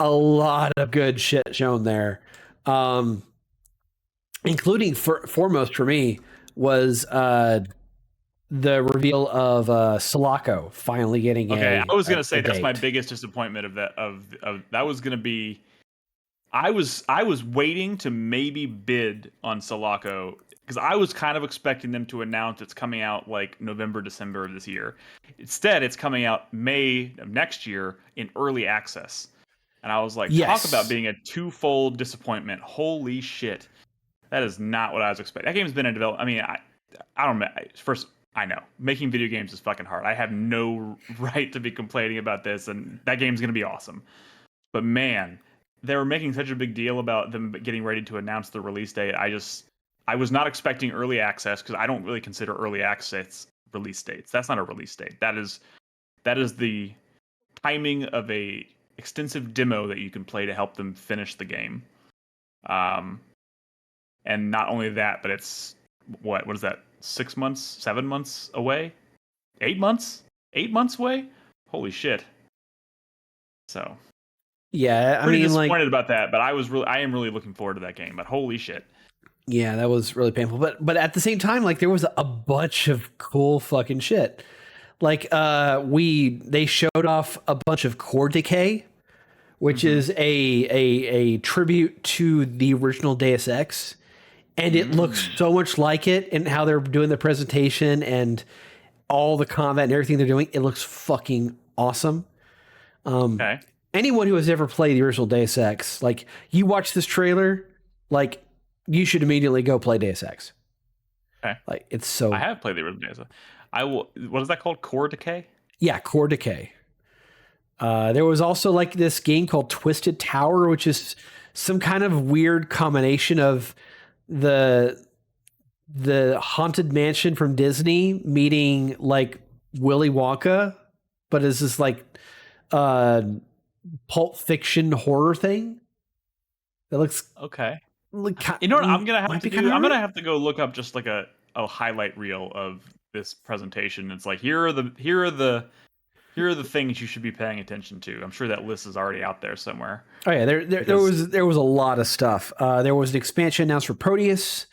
a lot of good shit shown there, including foremost for me was the reveal of Sulaco finally getting I was gonna say that's date. my biggest disappointment of that. Of that was gonna be. I was waiting to maybe bid on Sulaco because I was kind of expecting them to announce it's coming out like November, December of this year. Instead, it's coming out May of next year in early access, and I was like, Yes. talk about being a twofold disappointment. Holy shit, that is not what I was expecting. That game's been in development. I mean, I don't know. First, I know. Making video games is fucking hard. I have no right to be complaining about this, and that game's going to be awesome. But man, they were making such a big deal about them getting ready to announce the release date. I was not expecting early access because I don't really consider early access release dates. That's not a release date. That is the timing of a extensive demo that you can play to help them finish the game. And not only that, but it's what is that? 6 months, 7 months away? 8 months? 8 months away? Holy shit. So yeah, I pretty mean, disappointed about that, but I am really looking forward to that game. But holy shit. Yeah, that was really painful. But at the same time, like there was a bunch of cool fucking shit. Like they showed off a bunch of Core Decay, which is a tribute to the original Deus Ex. And it looks so much like it and how they're doing the presentation and all the combat and everything they're doing. It looks fucking awesome. Okay. Anyone who has ever played the original Deus Ex, like you watch this trailer, like you should immediately go play Deus Ex. Okay. Like it's so. I have played the original Deus Ex. I will. What is that called? Core Decay? Yeah, Core Decay. There was also like this game called Twisted Tower, which is some kind of weird combination of the Haunted Mansion from Disney meeting like Willy Wonka, but is this like Pulp Fiction horror thing that looks okay. like, you know what I'm gonna have to do? I'm gonna right? have to go look up just like a highlight reel of this presentation. It's like here are the things you should be paying attention to. I'm sure that list is already out there somewhere. Oh yeah, there was a lot of stuff. There was an expansion announced for Proteus.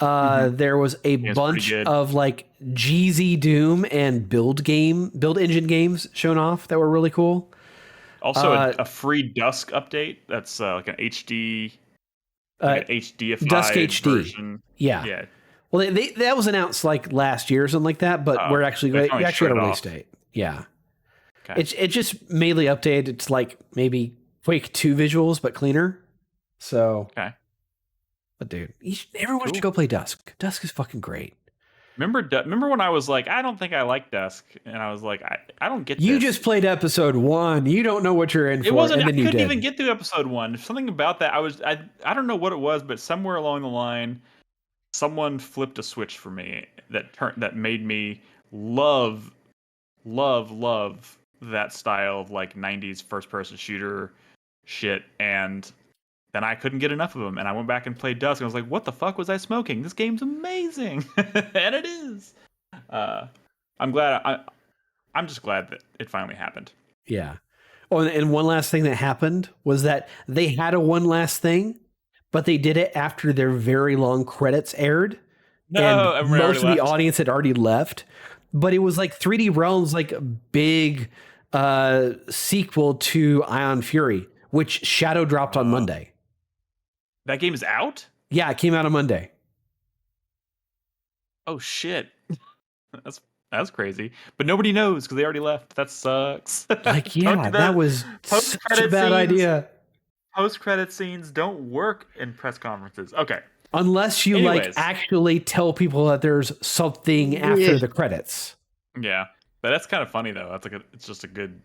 There was a bunch of like GZ Doom and build engine games shown off that were really cool. Also, a free Dusk update. That's like an HD, like an HDified Dusk HD version. Yeah. Well, that was announced like last year or something like that, but we actually got a release date. Yeah. Okay. It just mainly updated. It's like maybe Quake 2 visuals, but cleaner. So. Okay. But dude, everyone should go play Dusk. Dusk is fucking great. Remember when I was like, I don't think I like Dusk, and I was like, I don't get. You just played episode 1. You don't know what you're in for. It wasn't. I couldn't even get through episode 1. Something about that. I don't know what it was, but somewhere along the line, someone flipped a switch for me that made me love that style of like 90s first person shooter shit, and then I couldn't get enough of them, and I went back and played Dusk, and I was like, what the fuck was I smoking? This game's amazing. And it is. I'm just glad that it finally happened. Yeah. Oh, and one last thing that happened was that they had a one last thing, but they did it after their very long credits aired. No, and most of the audience had already left. But it was like 3D Realms, like a big sequel to Ion Fury, which shadow dropped on Monday. That game is out? Yeah, it came out on Monday. Oh shit. That's crazy. But nobody knows because they already left. That sucks. Like, yeah, that was such a bad idea. Post-credit scenes don't work in press conferences. Okay. Unless you like actually tell people that there's something after the credits. Yeah. But that's kind of funny though. It's just a good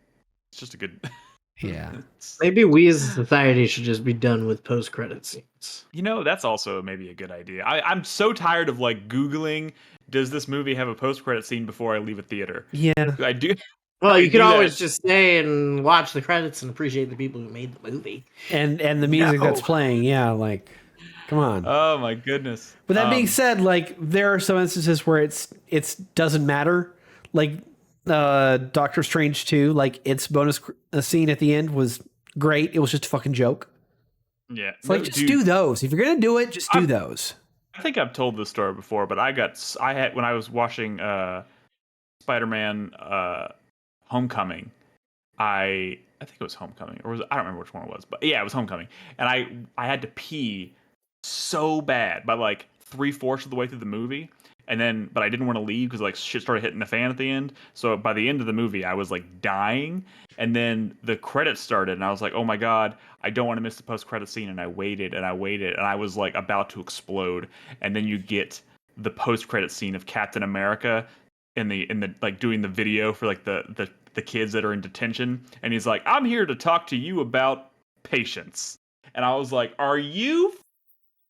yeah. Maybe we as a society should just be done with post-credit scenes. You know, that's also maybe a good idea. I'm so tired of like Googling, does this movie have a post-credit scene before I leave a theater? Yeah. I do. Well, you could always just stay and watch the credits and appreciate the people who made the movie. And the music that's playing, yeah, like, come on. Oh my goodness. But that being said, like, there are some instances where it's doesn't matter. Like, Doctor Strange 2, like its bonus scene at the end was great. It was just a fucking joke. Yeah. It's like, just do those. If you're going to do it, just do those. I think I've told this story before, but when I was watching Spider-Man Homecoming, I think it was Homecoming, or I don't remember which one it was, but yeah, it was Homecoming. And I had to pee so bad by like 3/4 of the way through the movie. But I didn't want to leave because like shit started hitting the fan at the end. So by the end of the movie, I was like dying. And then the credits started, and I was like, "Oh my god, I don't want to miss the post-credit scene." And I waited, and I was like about to explode. And then you get the post-credit scene of Captain America in the like doing the video for like the kids that are in detention, and he's like, "I'm here to talk to you about patience," and I was like, "Are you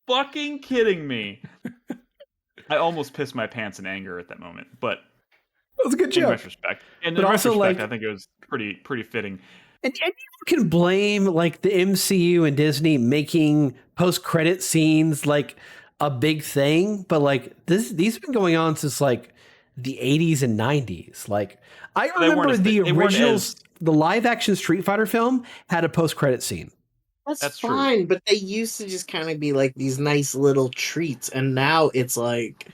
fucking kidding me?" I almost pissed my pants in anger at that moment, but That was a good in joke. retrospect, and But in also, retrospect, I like, think it was pretty fitting. and you can blame like the MCU and Disney making post-credit scenes like a big thing, but like these have been going on since like the 80s and 90s. Like I They weren't remember as the they weren't originals, as the live action Street Fighter film had a post-credit scene. That's That's true. fine, but they used to just kind of be like these nice little treats, and now it's like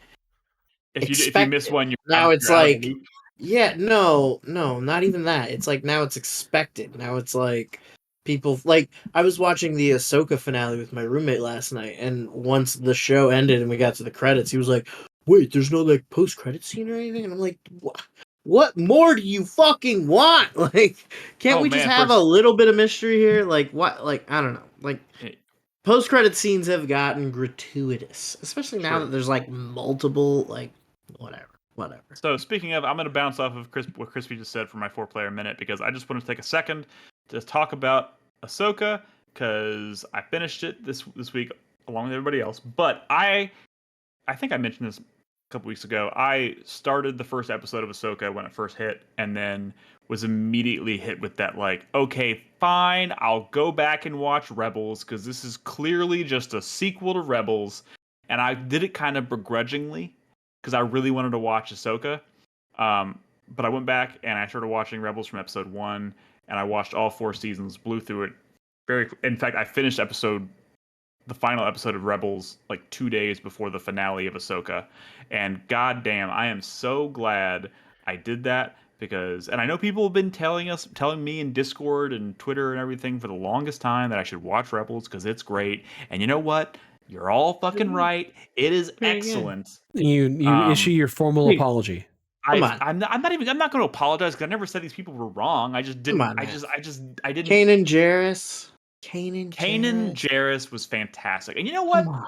If you miss expected. one, Now it's you're out of the like, loop. yeah, no, not even that. It's like now it's expected. Now it's like people like I was watching the Ahsoka finale with my roommate last night, and once the show ended and we got to the credits, he was like, "Wait, there's no like post credit scene or anything?" And I'm like, "What? What more do you fucking want? Like, can't Oh we just man, have a little bit of mystery here? Like, what? Like, I don't know. Like, post credit scenes have gotten gratuitous, especially now True. that there's like multiple like whatever. So speaking of, I'm going to bounce off of what Crispy just said for my 4-player minute, because I just want to take a second to talk about Ahsoka, because I finished it this week along with everybody else. But I think I mentioned this a couple weeks ago. I started the first episode of Ahsoka when it first hit, and then was immediately hit with that like, okay, fine, I'll go back and watch Rebels, because this is clearly just a sequel to Rebels. And I did it kind of begrudgingly, because I really wanted to watch Ahsoka. But I went back and I started watching Rebels from episode 1, and I watched all 4 seasons, blew through it. In fact, I finished the final episode of Rebels like 2 days before the finale of Ahsoka. And goddamn, I am so glad I did that, because, and I know people have been telling me in Discord and Twitter and everything for the longest time that I should watch Rebels because it's great. And you know what? You're all fucking right. It is excellent. You issue your formal Hey, apology. come on. I'm not going to apologize, because I never said these people were wrong. I just Come didn't. on, man. I didn't. Kanan Jarrus. Kanan Jarrus was fantastic, and you know Come what? on.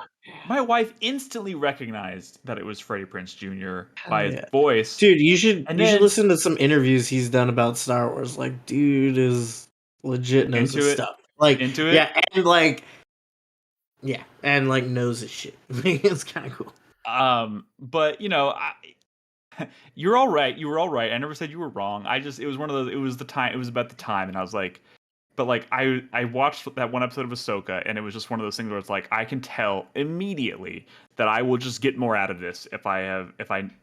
My wife instantly recognized that it was Freddie Prinze Jr. Hell by his yeah. voice. Dude, you should And then listen to some interviews he's done about Star Wars. Like, dude is legit knows his stuff. Like, into it. yeah, and like, yeah, and like knows his shit. It's kind of cool. But you know, you're all right. You were all right. I never said you were wrong. It was one of those. It was the time. It was about the time, and I was like, but like I watched that one episode of Ahsoka, and it was just one of those things where it's like I can tell immediately that I will just get more out of this if I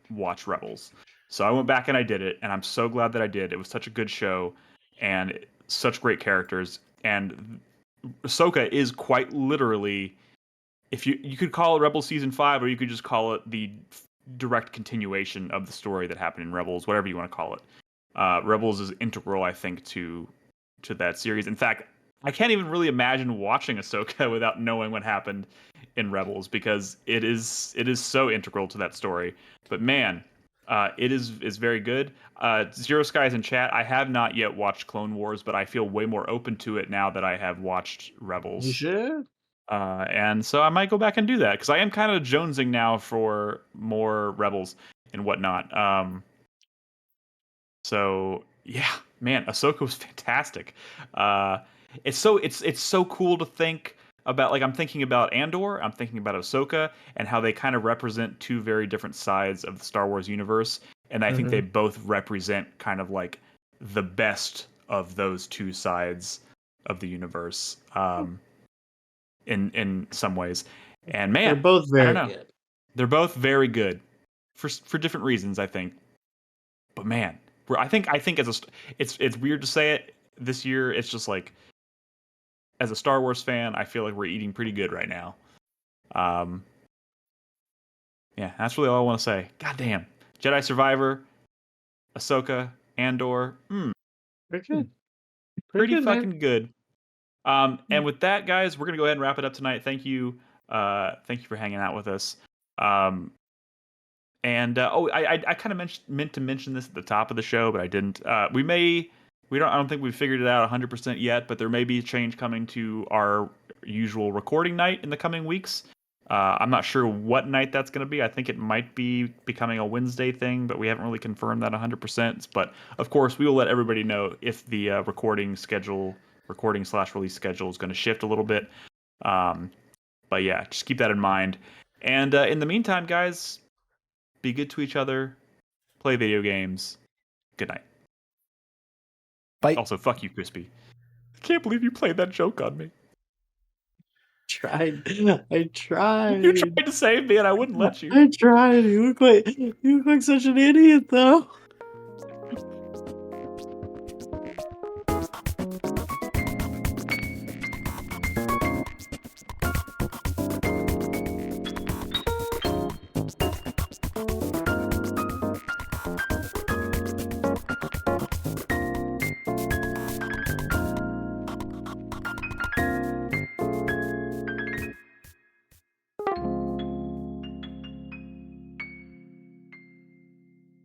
watch Rebels. So I went back and I did it, and I'm so glad that I did. It was such a good show, and such great characters. And Ahsoka is quite literally, if you could call it Rebels season 5, or you could just call it the direct continuation of the story that happened in Rebels, whatever you want to call it. Rebels is integral, I think, to that series. In fact, I can't even really imagine watching Ahsoka without knowing what happened in Rebels, because it is so integral to that story. But man, it is very good. Zero Skies in chat. I have not yet watched Clone Wars, but I feel way more open to it now that I have watched Rebels. You should. And so I might go back and do that, because I am kind of jonesing now for more Rebels and whatnot. So yeah, man, Ahsoka was fantastic. It's so cool to think about. Like, I'm thinking about Andor, I'm thinking about Ahsoka, and how they kind of represent two very different sides of the Star Wars universe. And I think they both represent kind of like the best of those two sides of the universe. In some ways. And man, They're both I don't very know. good. They're both very good for different reasons, I think. But man, I think it's weird to say it this year. It's just like, as a Star Wars fan, I feel like we're eating pretty good right now. Yeah, that's really all I want to say. God damn. Jedi Survivor, Ahsoka, Andor, Very good. pretty good, fucking man. good. And with that, guys, we're gonna go ahead and wrap it up tonight. Thank you for hanging out with us. I kind of meant to mention this at the top of the show, but I didn't. I don't think we've figured it out 100% yet, but there may be a change coming to our usual recording night in the coming weeks. I'm not sure what night that's going to be. I think it might be becoming a Wednesday thing, but we haven't really confirmed that 100%. But of course, we will let everybody know if the recording slash release schedule is going to shift a little bit. But yeah, just keep that in mind. And in the meantime, guys, be good to each other. Play video games. Good night. Bye. Also, fuck you, Crispy. I can't believe you played that joke on me. I tried. You tried to save me, and I wouldn't let you. I tried. You look like such an idiot, though.